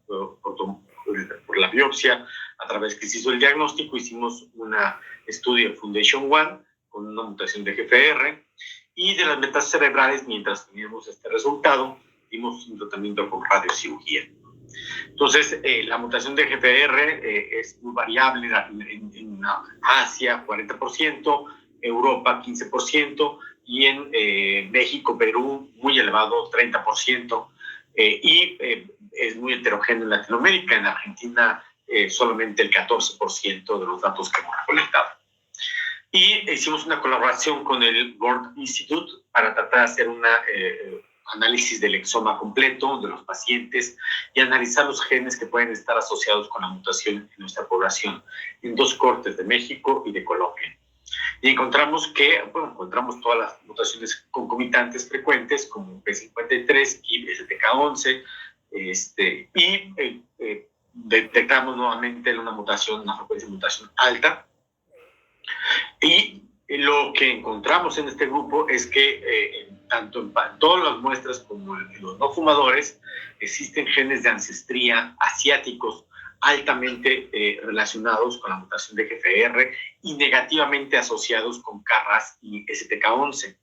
la biopsia a través que se hizo el diagnóstico. Hicimos un estudio de Foundation One con una mutación de GFR, Y de las metas cerebrales, mientras teníamos este resultado, dimos un tratamiento con radiocirugía. Entonces, la mutación de GFR es muy variable en Asia, 40%, Europa, 15%, y en México, Perú, muy elevado, 30%, es muy heterogéneo en Latinoamérica. En Argentina, solamente el 14% de los datos que hemos recolectado. Y hicimos una colaboración con el World Institute para tratar de hacer una análisis del exoma completo de los pacientes y analizar los genes que pueden estar asociados con la mutación en nuestra población, en 2 cortes de México y de Colombia. Y encontramos encontramos todas las mutaciones concomitantes frecuentes, como P53, KIP, STK11, detectamos nuevamente una frecuencia de mutación alta. Y lo que encontramos en este grupo es que tanto en todas las muestras como en los no fumadores existen genes de ancestría asiáticos altamente relacionados con la mutación de GFR y negativamente asociados con KRAS y STK11.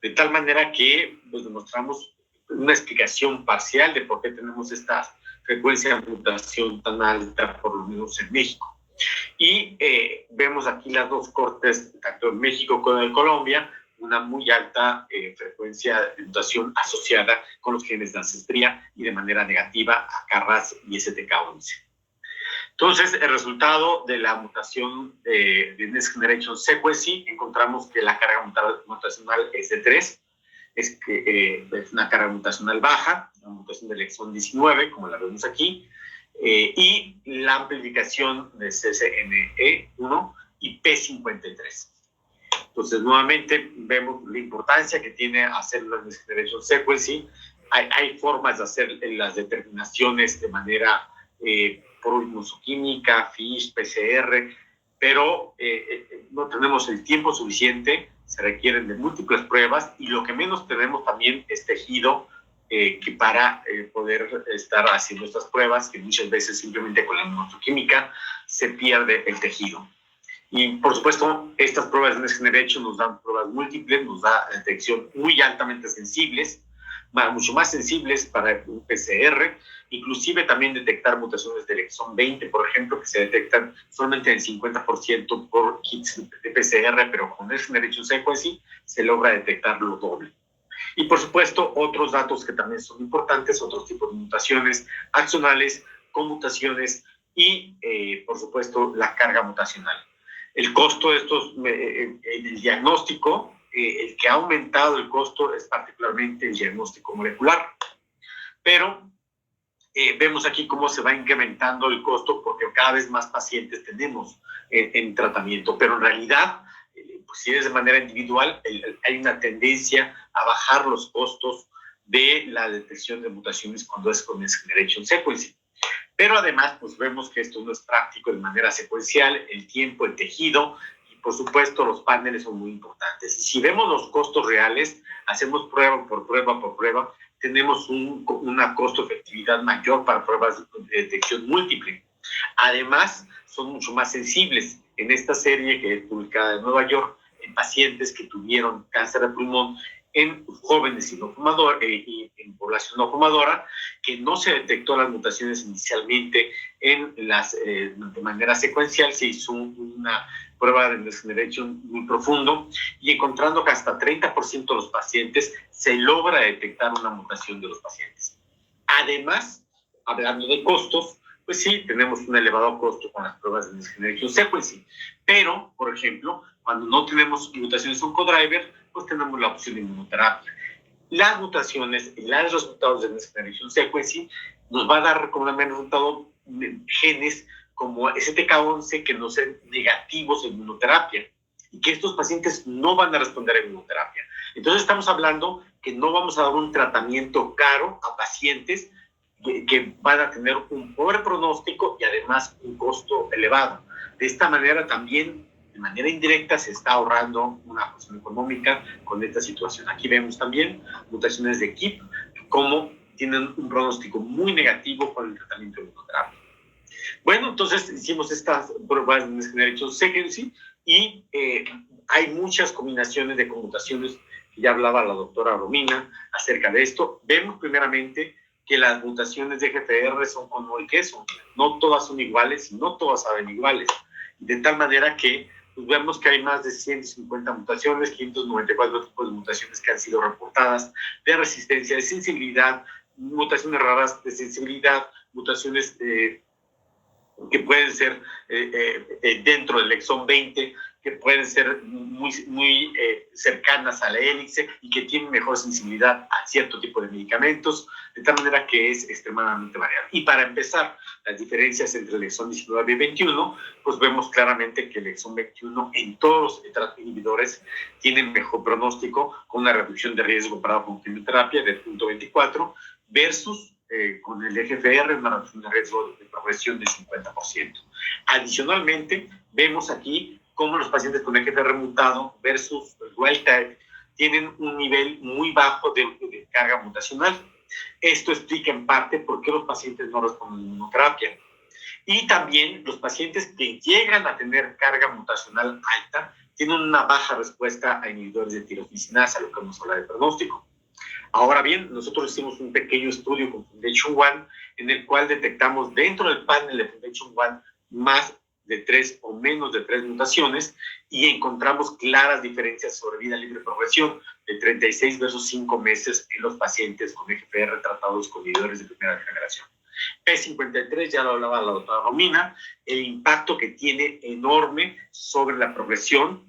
De tal manera que demostramos una explicación parcial de por qué tenemos esta frecuencia de mutación tan alta, por lo menos en México. Y vemos aquí las 2 cortes, tanto en México como en Colombia, una muy alta frecuencia de mutación asociada con los genes de ancestría y de manera negativa a KRAS y STK11. Entonces, el resultado de la mutación de Next Generation Sequencing, encontramos que la carga mutacional es de 3, es una carga mutacional baja, la mutación del exón 19, como la vemos aquí, y la amplificación de CCNE1 y P53. Entonces, nuevamente, vemos la importancia que tiene hacer la Next Generation Sequencing. Hay formas de hacer las determinaciones de manera proinmunoquímica, FISH, PCR, pero no tenemos el tiempo suficiente, se requieren de múltiples pruebas, y lo que menos tenemos también es tejido que para poder estar haciendo estas pruebas, que muchas veces simplemente con la inmunoquímica se pierde el tejido. Y por supuesto, estas pruebas de Next Generation nos dan pruebas múltiples, nos da detección muy altamente sensibles, mucho más sensibles para un PCR, inclusive también detectar mutaciones del exón 20, por ejemplo, que se detectan solamente en 50% por kits de PCR, pero con Next Generation Sequencing se logra detectar lo doble. Y por supuesto, otros datos que también son importantes, otros tipos de mutaciones axonales, conmutaciones y, por supuesto, la carga mutacional. El costo de estos, el diagnóstico, el que ha aumentado el costo es particularmente el diagnóstico molecular. Pero vemos aquí cómo se va incrementando el costo porque cada vez más pacientes tenemos en tratamiento, pero en realidad, pues si es de manera individual, hay una tendencia a bajar los costos de la detección de mutaciones cuando es con Next Generation Sequencing. Pero además, pues vemos que esto no es práctico de manera secuencial, el tiempo, el tejido, y por supuesto los paneles son muy importantes. Y si vemos los costos reales, hacemos prueba por prueba por prueba, tenemos una costo-efectividad mayor para pruebas de detección múltiple. Además, son mucho más sensibles. En esta serie que es publicada en Nueva York, en pacientes que tuvieron cáncer de pulmón, en jóvenes y no fumadores, y en población no fumadora, que no se detectó las mutaciones inicialmente de manera secuencial, se hizo una prueba de Next Generation muy profundo, y encontrando que hasta 30% de los pacientes se logra detectar una mutación de los pacientes. Además, hablando de costos, pues sí, tenemos un elevado costo con las pruebas de Next Generation Sequencing, pero, por ejemplo, cuando no tenemos mutaciones oncodriver, pues tenemos la opción de inmunoterapia. Las mutaciones y los resultados de Next Generation Sequencing nos va a dar como el resultado genes como STK11 que no sean negativos en inmunoterapia y que estos pacientes no van a responder a inmunoterapia. Entonces estamos hablando que no vamos a dar un tratamiento caro a pacientes que van a tener un pobre pronóstico y además un costo elevado. De esta manera también, de manera indirecta, se está ahorrando una cuestión económica con esta situación. Aquí vemos también mutaciones de KIP, como tienen un pronóstico muy negativo con el tratamiento de inmunoterapia. Bueno, entonces hicimos estas pruebas de Next Generation Sequencing y hay muchas combinaciones de conmutaciones Ya hablaba la doctora Romina acerca de esto. Vemos primeramente que las mutaciones de EGFR son como el queso. No todas son iguales y no todas saben iguales. De tal manera que pues vemos que hay más de 150 mutaciones, 594 tipos de mutaciones que han sido reportadas, de resistencia, de sensibilidad, mutaciones raras de sensibilidad, mutaciones que pueden ser dentro del exón 20, que pueden ser muy cercanas a la hélice y que tienen mejor sensibilidad a cierto tipo de medicamentos, de tal manera que es extremadamente variable. Y para empezar, las diferencias entre el exón 19 y 21, pues vemos claramente que el exón 21 en todos los inhibidores tienen mejor pronóstico, con una reducción de riesgo comparado con quimioterapia de 0.24 versus con el EGFR una reducción de riesgo de progresión de 50%. Adicionalmente, vemos aquí cómo los pacientes con EGFR mutado versus el wild type tienen un nivel muy bajo de carga mutacional. Esto explica en parte por qué los pacientes no responden a inmunoterapia. Y también los pacientes que llegan a tener carga mutacional alta tienen una baja respuesta a inhibidores de tiroficinasa, lo que vamos a hablar de pronóstico. Ahora bien, nosotros hicimos un pequeño estudio con Foundation One en el cual detectamos dentro del panel de Foundation One más de 3 o menos de 3 mutaciones y encontramos claras diferencias sobre vida libre progresión de 36 versus 5 meses en los pacientes con EGFR tratados con inhibidores de primera generación. P53, ya lo hablaba la doctora Romina, el impacto que tiene enorme sobre la progresión,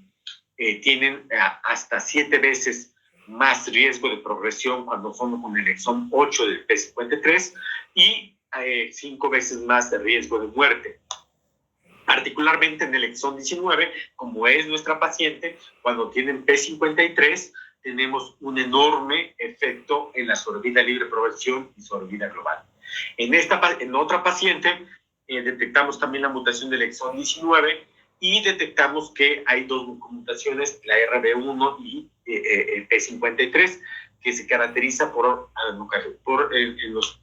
tienen hasta 7 veces más riesgo de progresión cuando son con el exón 8 del P53 y 5 veces más de riesgo de muerte. Particularmente en el exón 19, como es nuestra paciente, cuando tienen P53, tenemos un enorme efecto en la sobrevida libre progresión y sobrevida global. En otra paciente, detectamos también la mutación del exón 19 y detectamos que hay 2 mutaciones, la RB1 y P53, que se caracteriza por los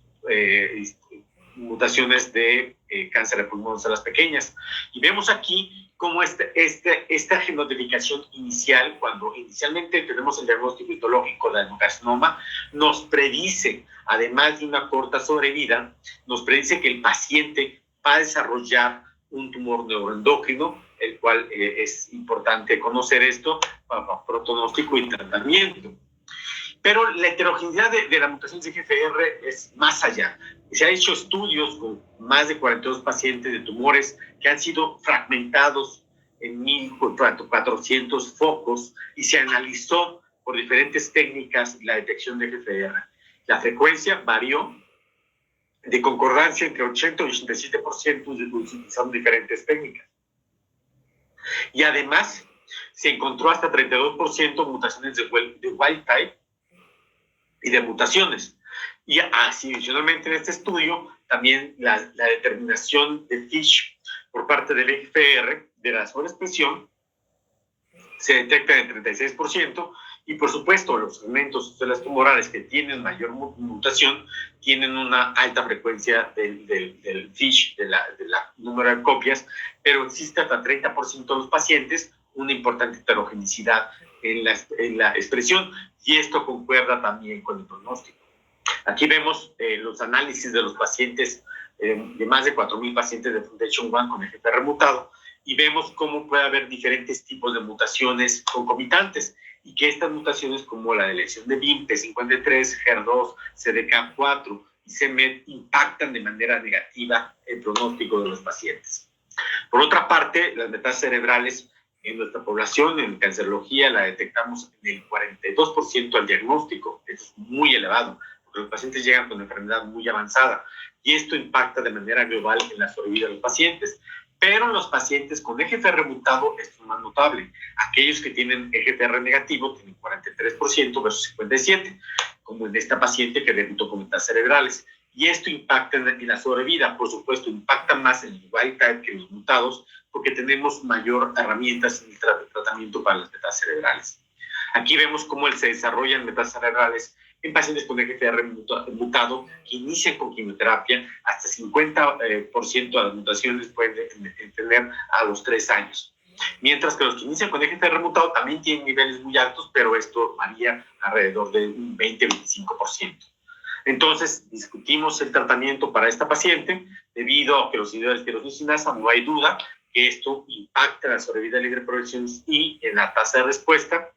mutaciones de cáncer de pulmón, células pequeñas. Y vemos aquí cómo esta genodificación inicial, cuando inicialmente tenemos el diagnóstico histológico de adenocarcinoma, nos predice, además de una corta sobrevida, nos predice que el paciente va a desarrollar un tumor neuroendocrino, el cual es importante conocer esto para pronóstico y tratamiento. Pero la heterogeneidad de la mutación de EGFR es más allá. Se han hecho estudios con más de 42 pacientes de tumores que han sido fragmentados en 1.400 focos y se analizó por diferentes técnicas la detección de EGFR. La frecuencia varió de concordancia entre 80 y 87% utilizando diferentes técnicas. Y además se encontró hasta 32% mutaciones de wild type y de mutaciones. Y adicionalmente en este estudio, también la determinación de FISH por parte del EGFR de la sobreexpresión se detecta en 36%, y por supuesto los segmentos de las tumorales que tienen mayor mutación tienen una alta frecuencia del FISH, de la número de copias, pero existe hasta 30% de los pacientes una importante heterogeneidad en la expresión, y esto concuerda también con el pronóstico. Aquí vemos los análisis de los pacientes, de más de 4,000 pacientes de Foundation One con EGFR mutado, y vemos cómo puede haber diferentes tipos de mutaciones concomitantes, y que estas mutaciones como la deleción de BIM, P53, HER2, CDK4 y CMET impactan de manera negativa el pronóstico de los pacientes. Por otra parte, las metástasis cerebrales en nuestra población, en cancerología, la detectamos en el 42% al diagnóstico. Esto es muy elevado, porque los pacientes llegan con enfermedad muy avanzada, y esto impacta de manera global en la sobrevida de los pacientes. Pero en los pacientes con EGFR mutado esto es más notable. Aquellos que tienen EGFR negativo tienen 43% versus 57%, como en esta paciente que debutó con metástasis cerebrales. Y esto impacta en la sobrevida. Por supuesto, impacta más en el wild type que en los mutados, porque tenemos mayor herramientas en el tratamiento para las metástasis cerebrales. Aquí vemos cómo se desarrollan metástasis cerebrales en pacientes con EGFR mutado que inician con quimioterapia. Hasta 50% de las mutaciones pueden tener a los 3 años. Mientras que los que inician con EGFR mutado también tienen niveles muy altos, pero esto varía alrededor de un 20-25%. Entonces, discutimos el tratamiento para esta paciente. Debido a que los inhibidores de tirosinasa, no hay duda que esto impacta en la sobrevida libre de progresiones y en la tasa de respuesta.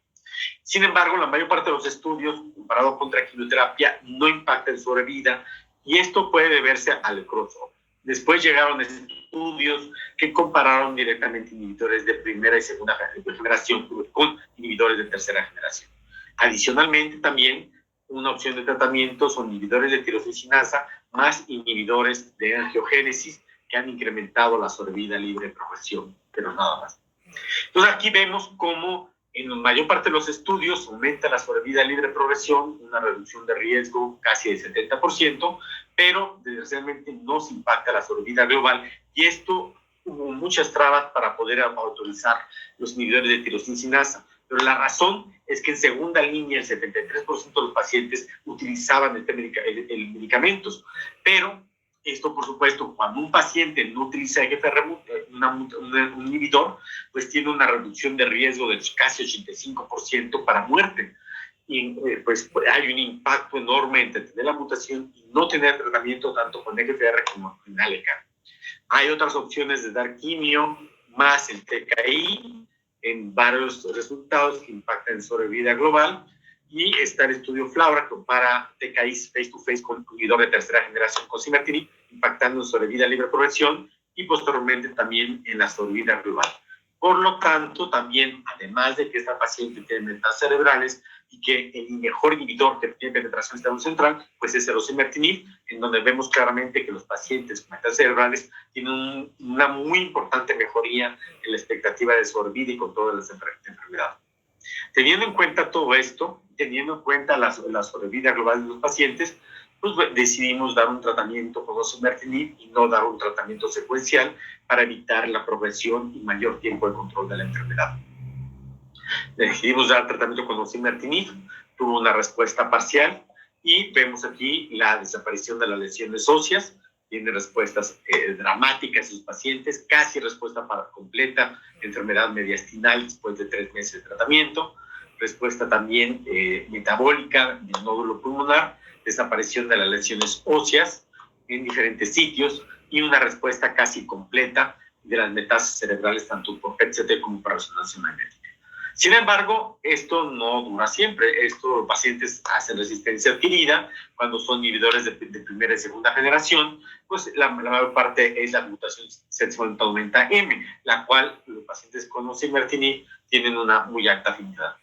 Sin embargo, la mayor parte de los estudios, comparado contra quimioterapia, no impacta en sobrevida, y esto puede deberse al crossover. Después llegaron estudios que compararon directamente inhibidores de primera y segunda generación con inhibidores de tercera generación. Adicionalmente, también una opción de tratamiento son inhibidores de tirosinasa más inhibidores de angiogénesis que han incrementado la sobrevida libre de progresión, pero nada más. Entonces aquí vemos cómo en la mayor parte de los estudios aumenta la sobrevida libre de progresión, una reducción de riesgo casi del 70%, pero desgraciadamente no se impacta la sobrevida global, y esto hubo muchas trabas para poder autorizar los inhibidores de tirosinasa. Pero la razón es que en segunda línea el 73% de los pacientes utilizaban el medicamentos, pero esto, por supuesto, cuando un paciente no utiliza EGFR, un inhibidor, pues tiene una reducción de riesgo de casi 85% para muerte. Y pues hay un impacto enorme entre tener la mutación y no tener tratamiento tanto con EGFR como con ALK. Hay otras opciones de dar quimio más el TKI en varios resultados que impactan en sobrevida global. Y está el estudio FLAURA que compara TKI face-to-face con inhibidor de tercera generación con osimertinib, impactando en sobrevida libre de progresión y posteriormente también en la sobrevida global. Por lo tanto, también, además de que esta paciente tiene metástasis cerebrales y que el mejor inhibidor que tiene penetración estado central, pues es el osimertinib, en donde vemos claramente que los pacientes con metástasis cerebrales tienen una muy importante mejoría en la expectativa de sobrevida y control de las enfermedades. Teniendo en cuenta todo esto, teniendo en cuenta la sobrevida global de los pacientes, pues decidimos dar un tratamiento con osimertinib y no dar un tratamiento secuencial para evitar la progresión y mayor tiempo de control de la enfermedad. Decidimos dar tratamiento con osimertinib, tuvo una respuesta parcial, y vemos aquí la desaparición de las lesiones óseas. Tiene respuestas dramáticas en sus pacientes, casi respuesta completa, enfermedad mediastinal después de 3 meses de tratamiento, respuesta también metabólica del nódulo pulmonar, desaparición de las lesiones óseas en diferentes sitios y una respuesta casi completa de las metástasis cerebrales tanto por PET-CT como por resonancia magnética. Sin embargo, esto no dura siempre. Estos pacientes hacen resistencia adquirida cuando son inhibidores de primera y segunda generación, pues la mayor parte es la mutación Z90M, la cual los pacientes con osimertinib tienen una muy alta afinidad.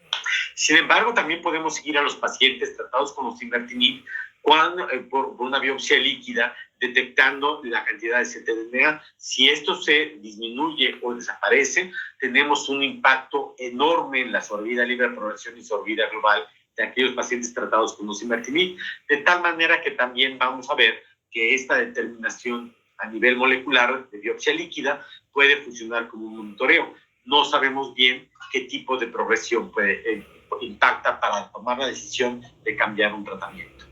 Sin embargo, también podemos seguir a los pacientes tratados con osimertinib por una biopsia líquida, detectando la cantidad de ctDNA. Si esto se disminuye o desaparece, tenemos un impacto enorme en la sobrevida libre de progresión y sobrevida global de aquellos pacientes tratados con osimertinib, de tal manera que también vamos a ver que esta determinación a nivel molecular de biopsia líquida puede funcionar como un monitoreo. No sabemos bien qué tipo de progresión impacta para tomar la decisión de cambiar un tratamiento.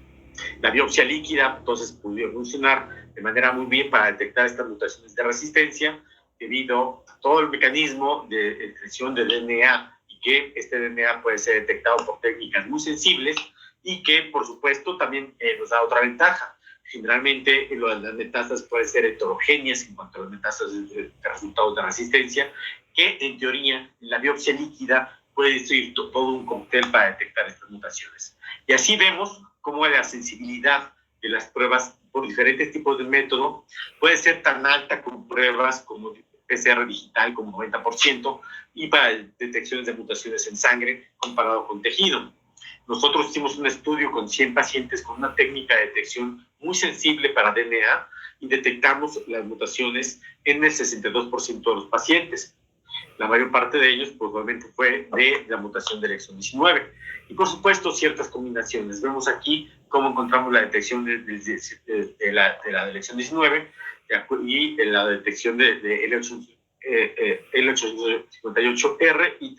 La biopsia líquida, entonces, pudo funcionar de manera muy bien para detectar estas mutaciones de resistencia debido a todo el mecanismo de excreción de DNA, y que este DNA puede ser detectado por técnicas muy sensibles y que, por supuesto, también nos da otra ventaja. Generalmente, las metástasis pueden ser heterogéneas en cuanto a las metástasis de resultados de resistencia, que en teoría en la biopsia líquida puede ser todo un cóctel para detectar estas mutaciones. Y así vemos cómo la sensibilidad de las pruebas por diferentes tipos de método puede ser tan alta con pruebas como PCR digital como 90%, y para detecciones de mutaciones en sangre comparado con tejido. Nosotros hicimos un estudio con 100 pacientes con una técnica de detección muy sensible para DNA y detectamos las mutaciones en el 62% de los pacientes. La mayor parte de ellos probablemente fue de la mutación del exón 19. Y por supuesto ciertas combinaciones. Vemos aquí cómo encontramos la detección de la exón 19 y la detección de L858R y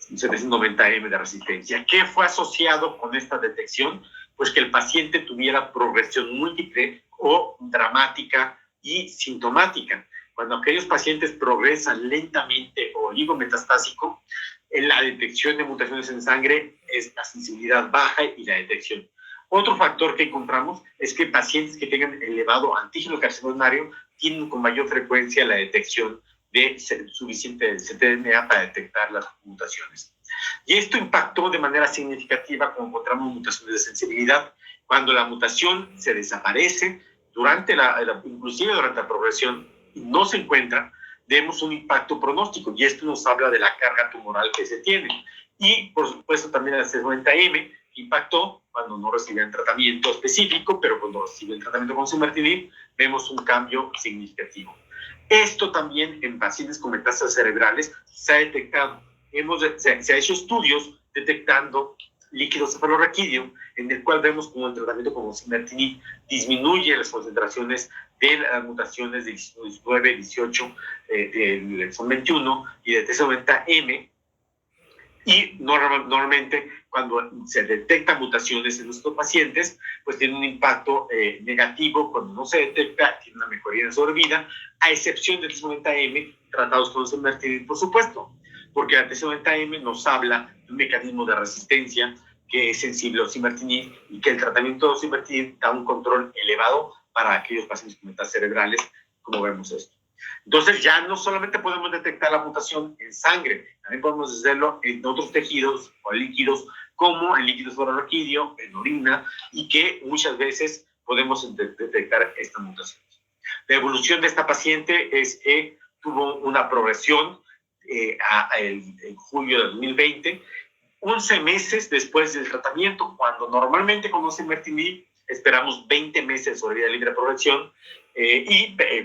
T790M de resistencia. ¿Qué fue asociado con esta detección? Pues que el paciente tuviera progresión múltiple o dramática y sintomática. Cuando aquellos pacientes progresan lentamente o oligometastásico, en la detección de mutaciones en sangre es la sensibilidad baja y la detección. Otro factor que encontramos es que pacientes que tengan elevado antígeno carcinogenario tienen con mayor frecuencia la detección de suficiente ctDNA para detectar las mutaciones. Y esto impactó de manera significativa cuando encontramos mutaciones de sensibilidad. Cuando la mutación se desaparece, inclusive durante la progresión, no se encuentra, vemos un impacto pronóstico, y esto nos habla de la carga tumoral que se tiene. Y, por supuesto, también el C90M impactó cuando no recibían tratamiento específico, pero cuando reciben tratamiento con osimertinib, vemos un cambio significativo. Esto también en pacientes con metástasis cerebrales se ha detectado. Se ha hecho estudios detectando líquido cefalorraquídeo, en el cual vemos como el tratamiento con osimertinib disminuye las concentraciones de las mutaciones de 19, 18, del exon 21 y de T90M, y normalmente cuando se detectan mutaciones en nuestros pacientes, pues tiene un impacto negativo. Cuando no se detecta, tiene una mejoría de sobrevida, a excepción del T90M tratados con osimertinib, por supuesto, porque el T90M nos habla de un mecanismo de resistencia que es sensible a osimertinib, y que el tratamiento de osimertinib da un control elevado para aquellos pacientes con metástasis cerebrales, como vemos esto. Entonces ya no solamente podemos detectar la mutación en sangre, también podemos hacerlo en otros tejidos o líquidos, como en líquido cefalorraquídeo, en orina, y que muchas veces podemos detectar estas mutaciones. La evolución de esta paciente es que tuvo una progresión en julio de 2020, 11 meses después del tratamiento, cuando normalmente con osimertinib esperamos 20 meses de sobrevida libre de progresión,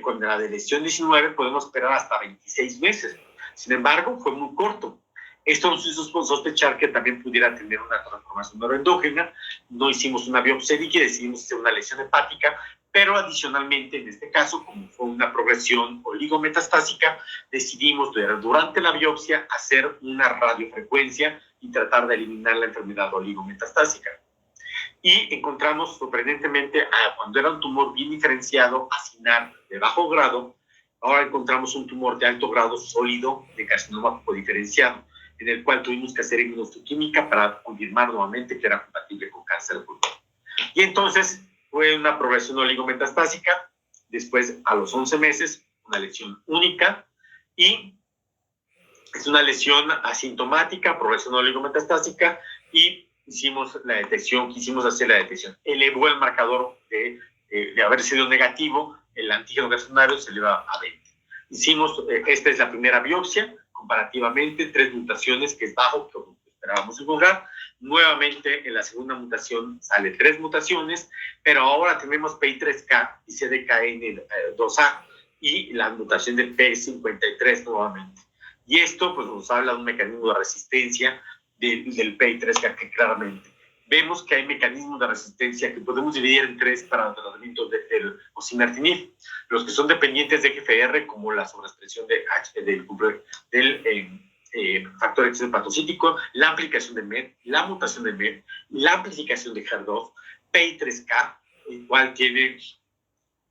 con la de lesión 19 podemos esperar hasta 26 meses. Sin embargo, fue muy corto. Esto nos hizo sospechar que también pudiera tener una transformación neuroendógena. No hicimos una biopsia líquida, decidimos hacer una lesión hepática, pero adicionalmente, en este caso, como fue una progresión oligometastásica, decidimos durante la biopsia hacer una radiofrecuencia y tratar de eliminar la enfermedad oligometastásica. Y encontramos sorprendentemente, cuando era un tumor bien diferenciado, acinar de bajo grado, ahora encontramos un tumor de alto grado sólido de carcinoma diferenciado, en el cual tuvimos que hacer inmunohistoquímica para confirmar nuevamente que era compatible con cáncer de pulmón. Y entonces fue una progresión oligometastásica, después a los 11 meses, una lesión única, y es una lesión asintomática, progresión oligometastásica, y hicimos la detección, quisimos hacer la detección. Elevó el marcador de haber sido negativo, el antígeno carcinogenario se eleva a 20. Esta es la primera biopsia, comparativamente, 3 mutaciones, que es bajo, que esperábamos encontrar. Nuevamente, en la segunda mutación sale 3 mutaciones, pero ahora tenemos PI3K y CDKN2A, y la mutación de P53 nuevamente. Y esto pues nos habla de un mecanismo de resistencia del PI3K, que claramente vemos que hay mecanismos de resistencia que podemos dividir en 3 para el tratamiento del osimertinib. Los que son dependientes de GFR, como la sobreexpresión del factor X hepatocítico, la amplificación de MET, la mutación de MET, la amplificación de HER2, PI3K, el cual tiene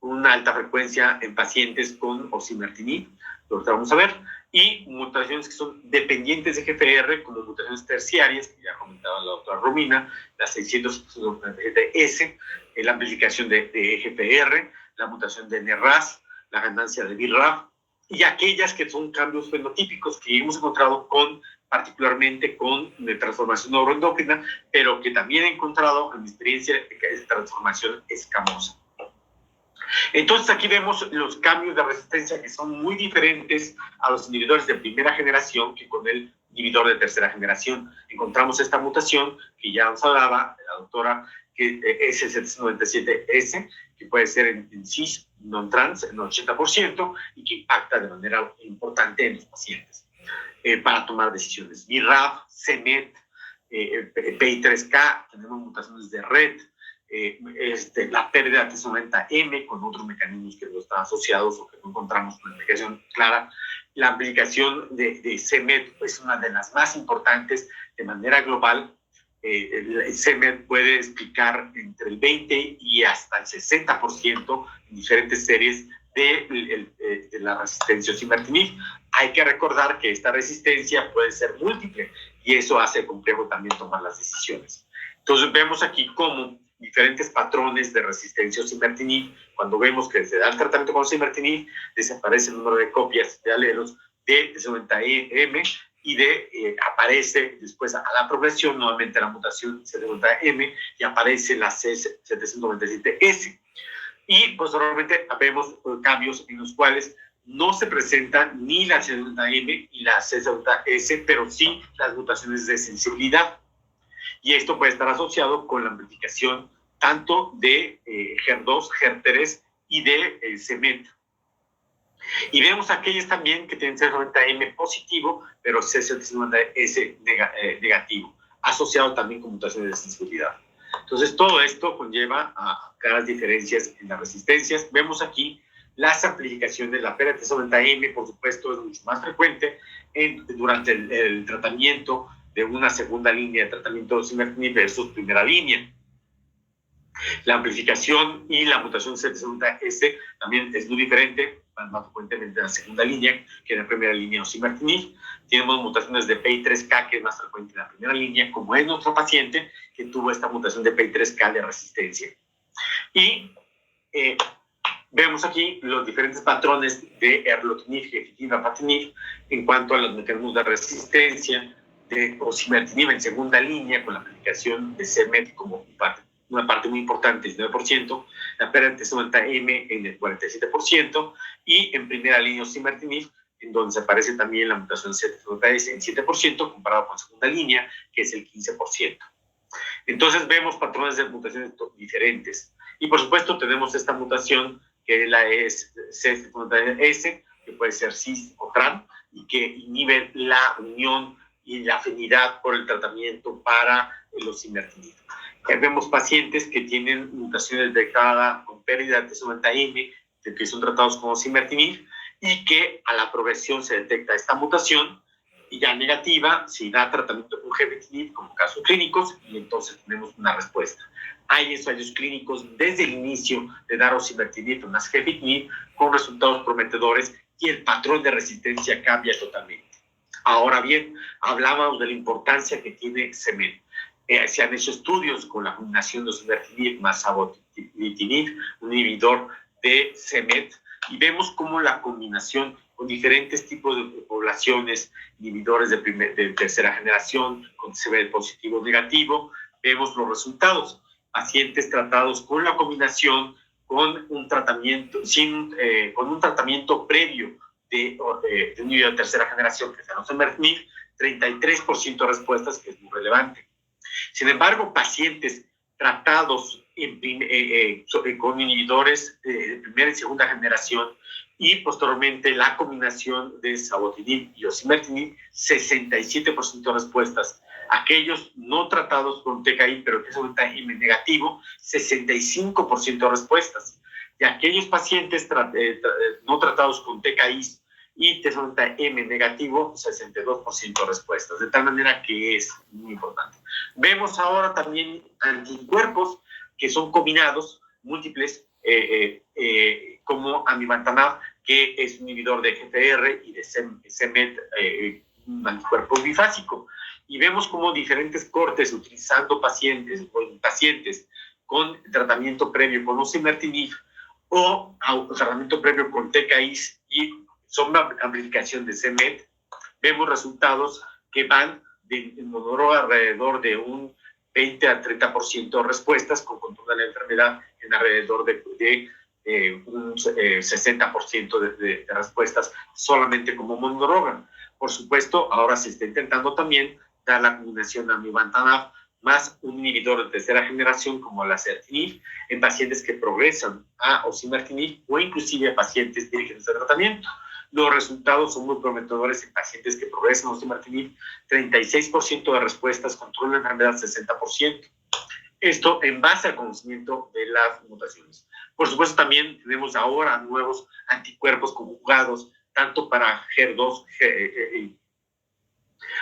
una alta frecuencia en pacientes con osimertinib, lo que vamos a ver, y mutaciones que son dependientes de GFR, como mutaciones terciarias, que ya comentaba la doctora Romina, la 600S, la amplificación de GFR, la mutación de NRAS, la ganancia de BRAF, y aquellas que son cambios fenotípicos que hemos encontrado particularmente con transformación neuroendógena, pero que también he encontrado en mi experiencia que es transformación escamosa. Entonces aquí vemos los cambios de resistencia, que son muy diferentes a los inhibidores de primera generación que con el inhibidor de tercera generación. Encontramos esta mutación que ya nos hablaba la doctora, que es el 797S, que puede ser en cis, non-trans, en el 80%, y que impacta de manera importante en los pacientes para tomar decisiones. BRAF, CMET, PI3K, tenemos mutaciones de RET, la pérdida de T90M con otros mecanismos que no están asociados o que no encontramos una explicación clara. La aplicación de CMET es una de las más importantes de manera global. El CMET puede explicar entre el 20 y hasta el 60% en diferentes series de la resistencia osimertinib. Hay que recordar que esta resistencia puede ser múltiple y eso hace complejo también tomar las decisiones. Entonces vemos aquí cómo diferentes patrones de resistencia osimertinib, cuando vemos que se da el tratamiento con osimertinib, desaparece el número de copias de alelos de C90M y aparece después a la progresión nuevamente la mutación C90M y aparece la C797S. Y posteriormente vemos cambios en los cuales no se presentan ni la C90M y la C90S, pero sí las mutaciones de sensibilidad. Y esto puede estar asociado con la amplificación tanto de HER2, HER3 y de CEMET. Y vemos aquellas también que tienen C90M positivo, pero C790S negativo, asociado también con mutaciones de sensibilidad. Entonces, todo esto conlleva a claras diferencias en las resistencias. Vemos aquí las amplificaciones. La PRT90M, por supuesto, es mucho más frecuente durante el tratamiento de una segunda línea de tratamiento de osimertinib versus primera línea. La amplificación y la mutación C790S también es muy diferente, más frecuentemente en la segunda línea que en la primera línea osimertinib. Tenemos mutaciones de PI3K, que es más frecuente en la primera línea, como es nuestro paciente que tuvo esta mutación de PI3K de resistencia. Y vemos aquí los diferentes patrones de erlotinib, gefitinib, afatinib en cuanto a los mecanismos de resistencia de osimertinib en segunda línea, con la aplicación de CEMET como una parte muy importante, el 9%, la PRT90M en el 47%, y en primera línea osimertinib, en donde se aparece también la mutación C790S en 7%, comparado con segunda línea, que es el 15%. Entonces vemos patrones de mutaciones diferentes. Y por supuesto tenemos esta mutación, que es la C790S, que puede ser cis o TRAN, y que inhibe la unión y la afinidad por el tratamiento para el osimertinib. Vemos pacientes que tienen mutaciones detectadas con pérdida de C90M, que son tratados con osimertinib, y que a la progresión se detecta esta mutación, y ya negativa, se da tratamiento con gefitinib como casos clínicos, y entonces tenemos una respuesta. Hay ensayos clínicos desde el inicio de dar osimertinib más gefitinib con resultados prometedores, y el patrón de resistencia cambia totalmente. Ahora bien, hablábamos de la importancia que tiene CEMET. Se han hecho estudios con la combinación de osimertinib más savolitinib, un inhibidor de CEMET, y vemos cómo la combinación con diferentes tipos de poblaciones, inhibidores de tercera generación, con CEMET positivo o negativo, vemos los resultados. Pacientes tratados con la combinación, con un tratamiento, con un tratamiento previo de un inhibidor de tercera generación, que es el osimertinib, 33% de respuestas, que es muy relevante. Sin embargo, pacientes tratados con inhibidores de primera y segunda generación y posteriormente la combinación de savolitinib y osimertinib, 67% de respuestas. Aquellos no tratados con TKI, pero que son M negativo, 65% de respuestas. Y aquellos pacientes no tratados con TKI y T90M negativo, 62% de respuestas, de tal manera que es muy importante. Vemos ahora también anticuerpos que son combinados, múltiples, como amivantamab, que es un inhibidor de GFR y de CEMET, un anticuerpo bifásico. Y vemos como diferentes cortes utilizando pacientes con tratamiento previo con osimertinib o tratamiento previo con TKIs y son amplificación de CEMET, vemos resultados que van en monodroga alrededor de un 20 a 30% de respuestas, con control de la enfermedad en alrededor de un 60% de respuestas solamente como monodroga. Por supuesto, ahora se está intentando también dar la combinación amivantamab más un inhibidor de tercera generación como la acertinib en pacientes que progresan a osimertinib o inclusive a pacientes vírgenes de tratamiento. Los resultados son muy prometedores en pacientes que progresan a osimertinib, 36% de respuestas, control de la enfermedad 60%. Esto en base al conocimiento de las mutaciones. Por supuesto, también tenemos ahora nuevos anticuerpos conjugados, tanto para HER2,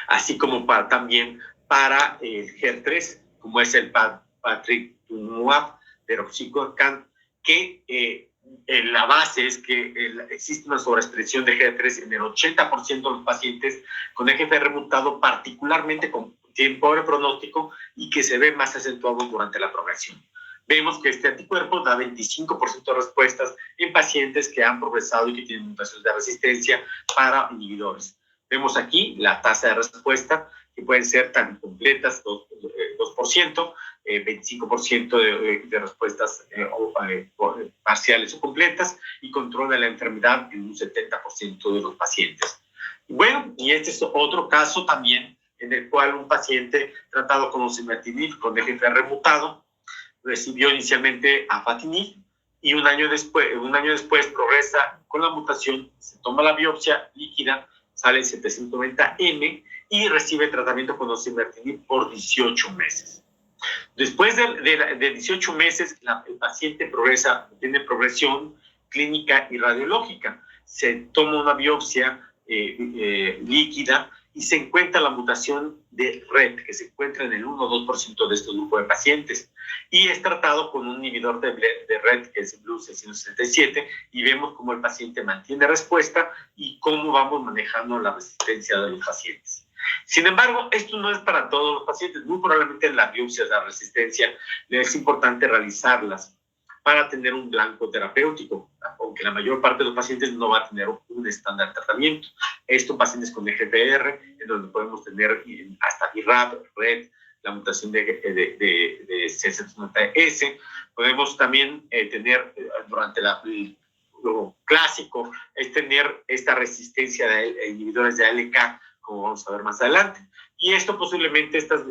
así como también para el HER3, como es el patritumab deruxtecan, que la base es que existe una sobreexpresión de GD3 en el 80% de los pacientes con EGFR mutado, particularmente tienen pobre pronóstico y que se ve más acentuado durante la progresión. Vemos que este anticuerpo da 25% de respuestas en pacientes que han progresado y que tienen mutaciones de resistencia para inhibidores. Vemos aquí la tasa de respuesta, que pueden ser tan completas, 2%, 25% de respuestas parciales o completas, y control de la enfermedad en un 70% de los pacientes. Bueno, y este es otro caso también en el cual un paciente tratado con osimertinib con EGFR mutado recibió inicialmente afatinib y un año después progresa con la mutación, se toma la biopsia líquida, sale 790M y recibe tratamiento con osimertinib por 18 meses. Después de 18 meses, el paciente tiene progresión clínica y radiológica. Se toma una biopsia líquida y se encuentra la mutación de RET, que se encuentra en el 1 o 2% de este grupo de pacientes. Y es tratado con un inhibidor de RET, que es el Blue 667, y vemos cómo el paciente mantiene respuesta y cómo vamos manejando la resistencia de los pacientes. Sin embargo, esto no es para todos los pacientes. Muy probablemente en las biopsias de resistencia es importante realizarlas para tener un blanco terapéutico, aunque la mayor parte de los pacientes no va a tener un estándar de tratamiento. Esto pacientes con EGFR, en donde podemos tener hasta BRAF, RET, la mutación de C790S. Podemos también tener durante lo clásico, es tener esta resistencia de inhibidores de ALK, como vamos a ver más adelante. Y esto posiblemente, estas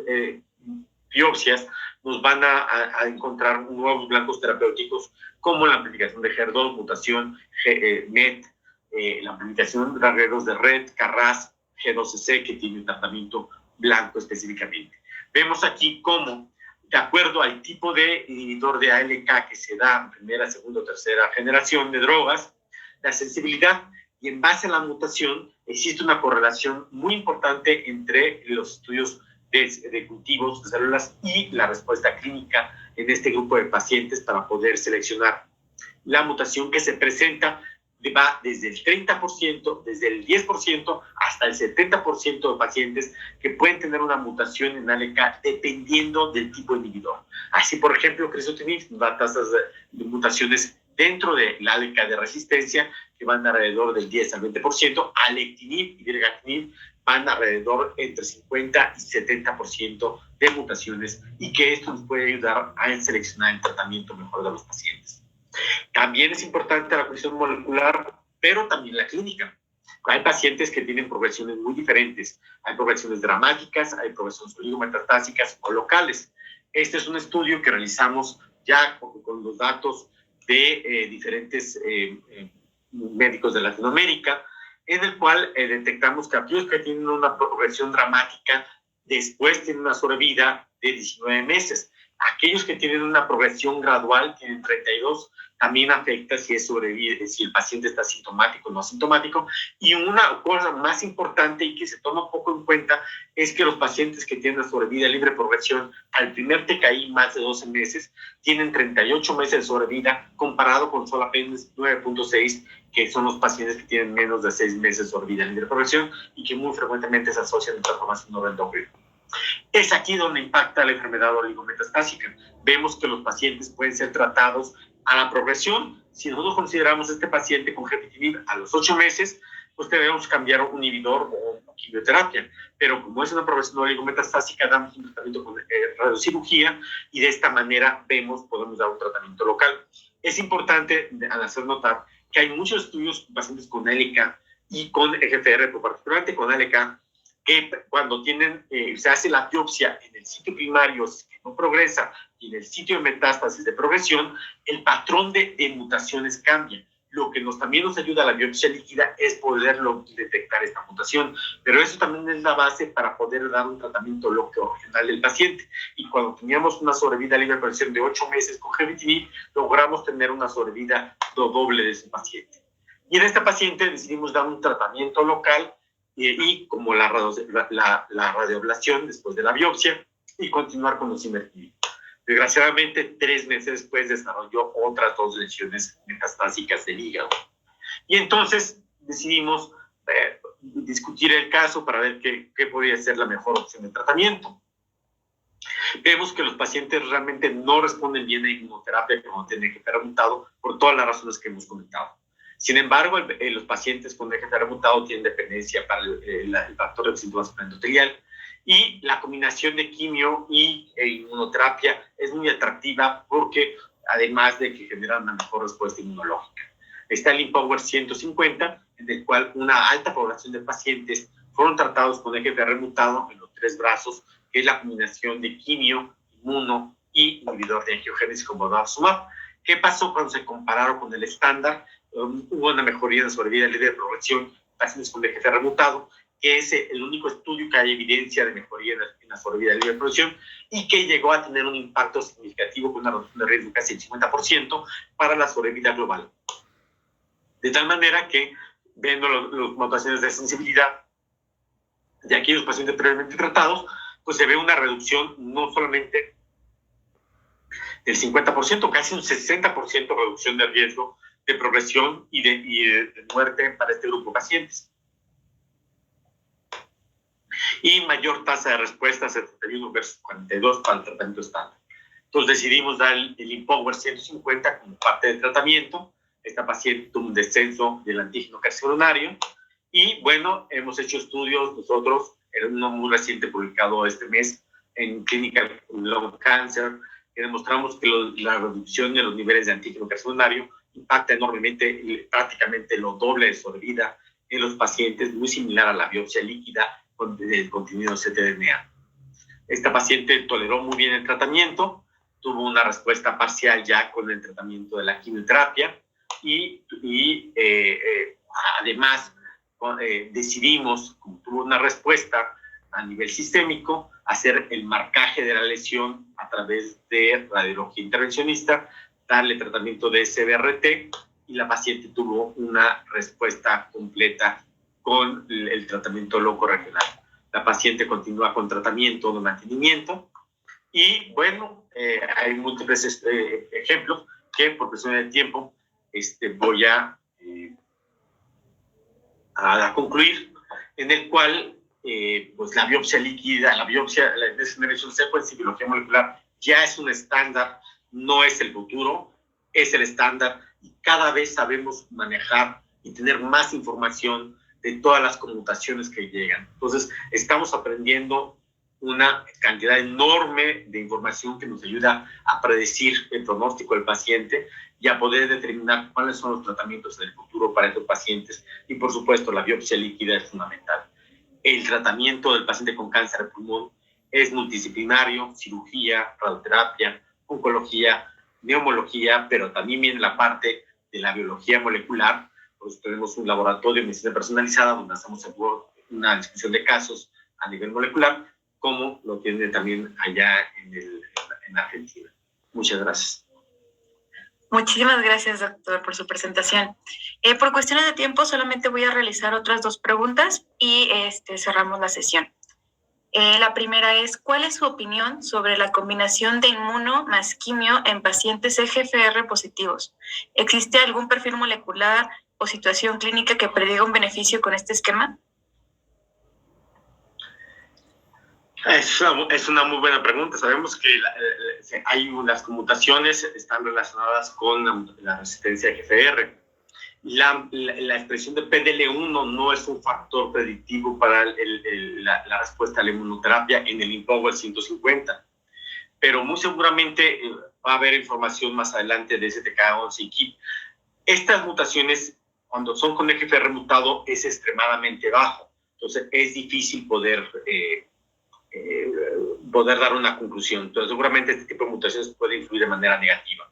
biopsias, nos van a encontrar nuevos blancos terapéuticos, como la amplificación de HER2, mutación MET, la amplificación de arreglos de RET, KRAS, G12C, que tiene un tratamiento blanco específicamente. Vemos aquí cómo, de acuerdo al tipo de inhibidor de ALK que se da en primera, segunda o tercera generación de drogas, la sensibilidad, y en base a la mutación existe una correlación muy importante entre los estudios de cultivos de células y la respuesta clínica en este grupo de pacientes para poder seleccionar. La mutación que se presenta va desde el 30%, desde el 10% hasta el 70% de pacientes que pueden tener una mutación en ALK dependiendo del tipo de inhibidor. Así, por ejemplo, crizotinib da tasas de mutaciones dentro de la ALK de resistencia que van alrededor del 10 al 20%, alectinib y virgatinib van alrededor entre 50 y 70% de mutaciones, y que esto nos puede ayudar a seleccionar el tratamiento mejor de los pacientes. También es importante la cuestión molecular, pero también la clínica. Hay pacientes que tienen progresiones muy diferentes. Hay progresiones dramáticas, hay progresiones oligometastásicas o locales. Este es un estudio que realizamos ya con los datos de diferentes médicos de Latinoamérica, en el cual detectamos que aquellos que tienen una progresión dramática después tienen una sobrevida de 19 meses. Aquellos que tienen una progresión gradual tienen 32, también afecta si el paciente está sintomático o no asintomático. Y una cosa más importante y que se toma poco en cuenta es que los pacientes que tienen una sobrevida libre de progresión al primer TKI más de 12 meses tienen 38 meses de sobrevida, comparado con solo apenas 9.6, que son los pacientes que tienen menos de 6 meses de sobrevida libre de progresión y que muy frecuentemente se asocian a transformación neuroendocrina. Es aquí donde impacta la enfermedad oligometastásica. Vemos que los pacientes pueden ser tratados a la progresión. Si nosotros consideramos este paciente con gefitinib a los 8 meses, pues debemos cambiar un inhibidor o quimioterapia. Pero como es una progresión oligometastásica, damos un tratamiento con radiocirugía, y de esta manera podemos dar un tratamiento local. Es importante al hacer notar que hay muchos estudios con pacientes con ALK y con EGFR, particularmente con ALK, que cuando se hace la biopsia en el sitio primario, que no progresa, y en el sitio de metástasis de progresión, el patrón de mutaciones cambia. Lo que también nos ayuda a la biopsia líquida es poderlo detectar esta mutación, pero eso también es la base para poder dar un tratamiento local regional del paciente. Y cuando teníamos una sobrevida libre de progresión de 8 meses con gefitinib, logramos tener una sobrevida doble de ese paciente. Y en esta paciente decidimos dar un tratamiento local, y como la radioablación después de la biopsia, y continuar con osimertinib. Desgraciadamente, 3 meses después desarrolló otras 2 lesiones metastásicas del hígado. Y entonces decidimos discutir el caso para ver qué podría ser la mejor opción de tratamiento. Vemos que los pacientes realmente no responden bien a inmunoterapia cuando tienen EGFR remutado por todas las razones que hemos comentado. Sin embargo, los pacientes con EGFR remutado tienen dependencia para el factor de síntomas endotelial, y la combinación de quimio e inmunoterapia es muy atractiva porque además de que genera una mejor respuesta inmunológica. Está el IMpower 150, en el cual una alta población de pacientes fueron tratados con EGFR mutado en los 3 brazos, que es la combinación de quimio, inmuno y inhibidor de angiogénesis como bevacizumab. ¿Qué pasó cuando se compararon con el estándar? Hubo una mejoría en la sobrevida libre de progresión en pacientes con EGFR mutado, que es el único estudio que hay evidencia de mejoría en la sobrevida libre de progresión, y que llegó a tener un impacto significativo con una reducción de riesgo casi del 50% para la sobrevida global. De tal manera que, viendo las mutaciones de sensibilidad de aquellos pacientes previamente tratados, pues se ve una reducción no solamente del 50%, casi un 60% reducción de riesgo de progresión y de muerte para este grupo de pacientes. Y mayor tasa de respuesta, 71 versus 42 para el tratamiento estándar. Entonces decidimos dar el IMpower 150 como parte del tratamiento. Esta paciente tuvo un descenso del antígeno carcinonario, y bueno, hemos hecho estudios nosotros, en uno muy reciente publicado este mes en Clinical Lung Cancer, que demostramos que la reducción de los niveles de antígeno carcinonario impacta enormemente, prácticamente lo doble de sobrevida en los pacientes, muy similar a la biopsia líquida con el contenido ctDNA. Esta paciente toleró muy bien el tratamiento, tuvo una respuesta parcial ya con el tratamiento de la quimioterapia, y además decidimos, como tuvo una respuesta a nivel sistémico, hacer el marcaje de la lesión a través de radiología intervencionista, darle tratamiento de SBRT, y la paciente tuvo una respuesta completa con el tratamiento loco-regional. La paciente continúa con tratamiento de mantenimiento, y bueno, hay múltiples ejemplos que por cuestión de tiempo voy a concluir, en el cual pues la biopsia líquida, la Next Generation Sequencing, biología molecular, ya es un estándar, no es el futuro, es el estándar, y cada vez sabemos manejar y tener más información de todas las conmutaciones que llegan. Entonces, estamos aprendiendo una cantidad enorme de información que nos ayuda a predecir el pronóstico del paciente y a poder determinar cuáles son los tratamientos en el futuro para estos pacientes. Y por supuesto, la biopsia líquida es fundamental. El tratamiento del paciente con cáncer de pulmón es multidisciplinario: cirugía, radioterapia, oncología, neumología, pero también viene la parte de la biología molecular. Pues tenemos un laboratorio de medicina personalizada donde hacemos una discusión de casos a nivel molecular, como lo tiene también allá en Argentina. Muchas gracias. Muchísimas gracias, doctor, por su presentación. Por cuestiones de tiempo, solamente voy a realizar otras 2 preguntas y cerramos la sesión. La primera es, ¿cuál es su opinión sobre la combinación de inmuno más quimio en pacientes EGFR positivos? ¿Existe algún perfil molecular o situación clínica que prediga un beneficio con este esquema? Es una muy buena pregunta. Sabemos que las conmutaciones están relacionadas con la resistencia a EGFR. La expresión de PDL1 no es un factor predictivo para la respuesta a la inmunoterapia en el IMpower 150, pero muy seguramente va a haber información más adelante de STK11 y KIT. Estas mutaciones, cuando son con EGFR mutado, es extremadamente bajo, entonces es difícil poder dar una conclusión. Entonces seguramente este tipo de mutaciones puede influir de manera negativa.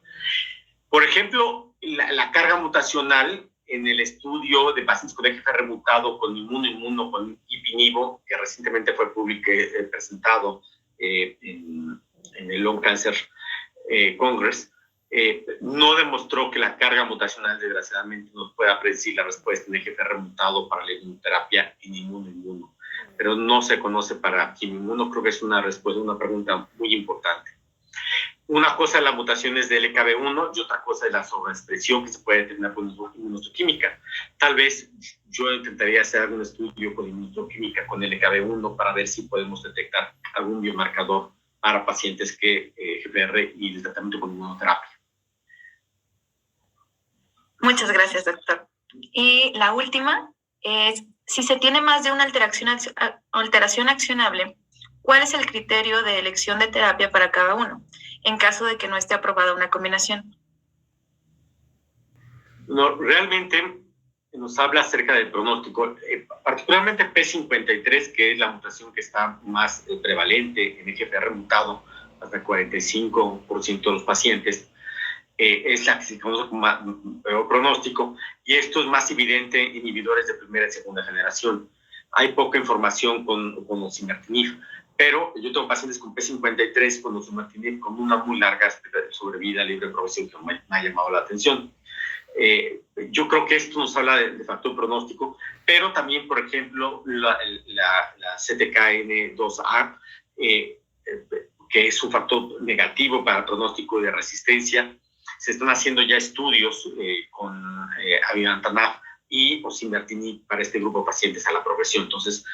Por ejemplo, la carga mutacional en el estudio de pacientes con EGFR mutado con inmuno con Ipi/Nivo, que recientemente fue presentado en el Lung Cancer Congress, no demostró que la carga mutacional, desgraciadamente, nos pueda predecir la respuesta en EGFR mutado para la inmunoterapia en inmuno, pero no se conoce para quimioinmuno. Creo que es una pregunta muy importante. Una cosa es las mutaciones de LKB1 y otra cosa es la sobreexpresión que se puede determinar con inmunohistoquímica. Tal vez yo intentaría hacer algún estudio con inmunohistoquímica con LKB1 para ver si podemos detectar algún biomarcador para pacientes que GPR y el tratamiento con inmunoterapia. Muchas gracias, doctor. Y la última es, si se tiene más de una alteración accionable, ¿cuál es el criterio de elección de terapia para cada uno, en caso de que no esté aprobada una combinación? No, realmente nos habla acerca del pronóstico, particularmente P53, que es la mutación que está más prevalente en EGFR mutado, hasta el 45% de los pacientes. Es la que se conoce como peor pronóstico, y esto es más evidente en inhibidores de primera y segunda generación. Hay poca información con osimertinib, pero yo tengo pacientes con P53 con osimertinib con una muy larga sobrevida libre de progresión que me ha llamado la atención. Yo creo que esto nos habla de factor pronóstico, pero también, por ejemplo, la CTKN2A, que es un factor negativo para el pronóstico de resistencia. Se están haciendo ya estudios con amivantamab y osimertinib para este grupo de pacientes a la progresión. Entonces,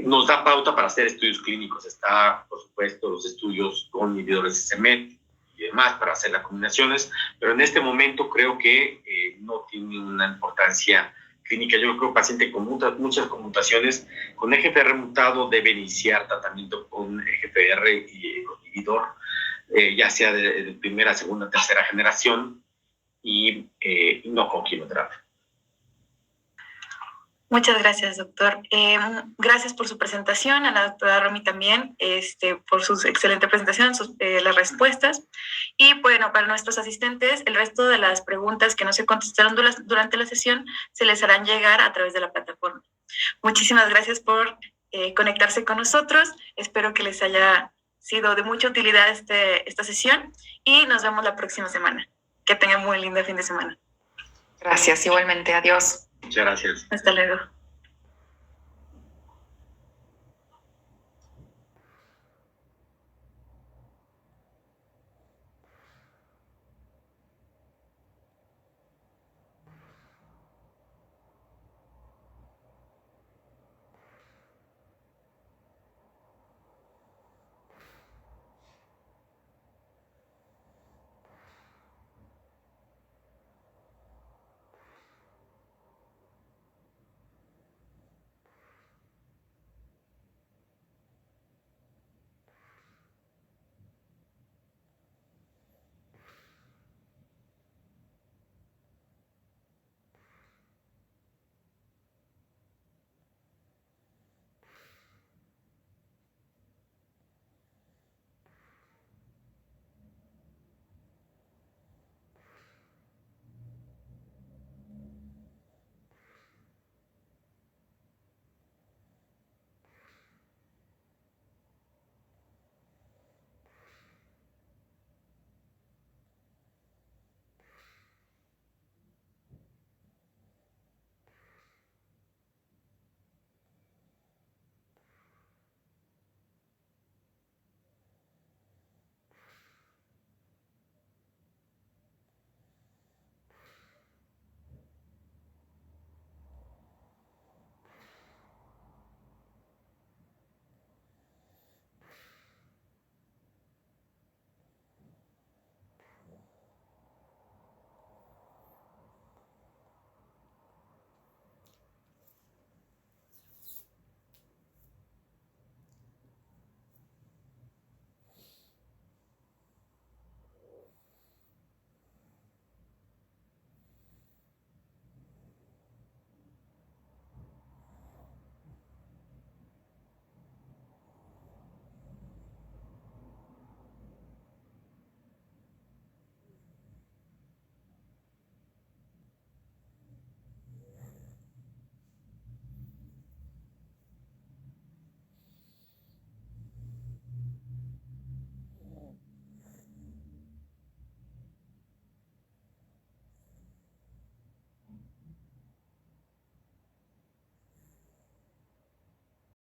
nos da pauta para hacer estudios clínicos. Está, por supuesto, los estudios con inhibidores de c-MET y demás para hacer las combinaciones, pero en este momento creo que no tiene una importancia clínica. Yo creo que un paciente con muchas conmutaciones, con EGFR mutado, debe iniciar tratamiento con EGFR y inhibidor, ya sea de primera, segunda, tercera generación, y no con quimioterapia. Muchas gracias, doctor. Gracias por su presentación, a la doctora Romy también, por su excelente presentación, las respuestas. Y bueno, para nuestros asistentes, el resto de las preguntas que no se contestaron durante la sesión se les harán llegar a través de la plataforma. Muchísimas gracias por conectarse con nosotros. Espero que les haya sido de mucha utilidad esta sesión y nos vemos la próxima semana. Que tengan muy lindo fin de semana. Gracias, igualmente. Adiós. Muchas gracias. Hasta luego.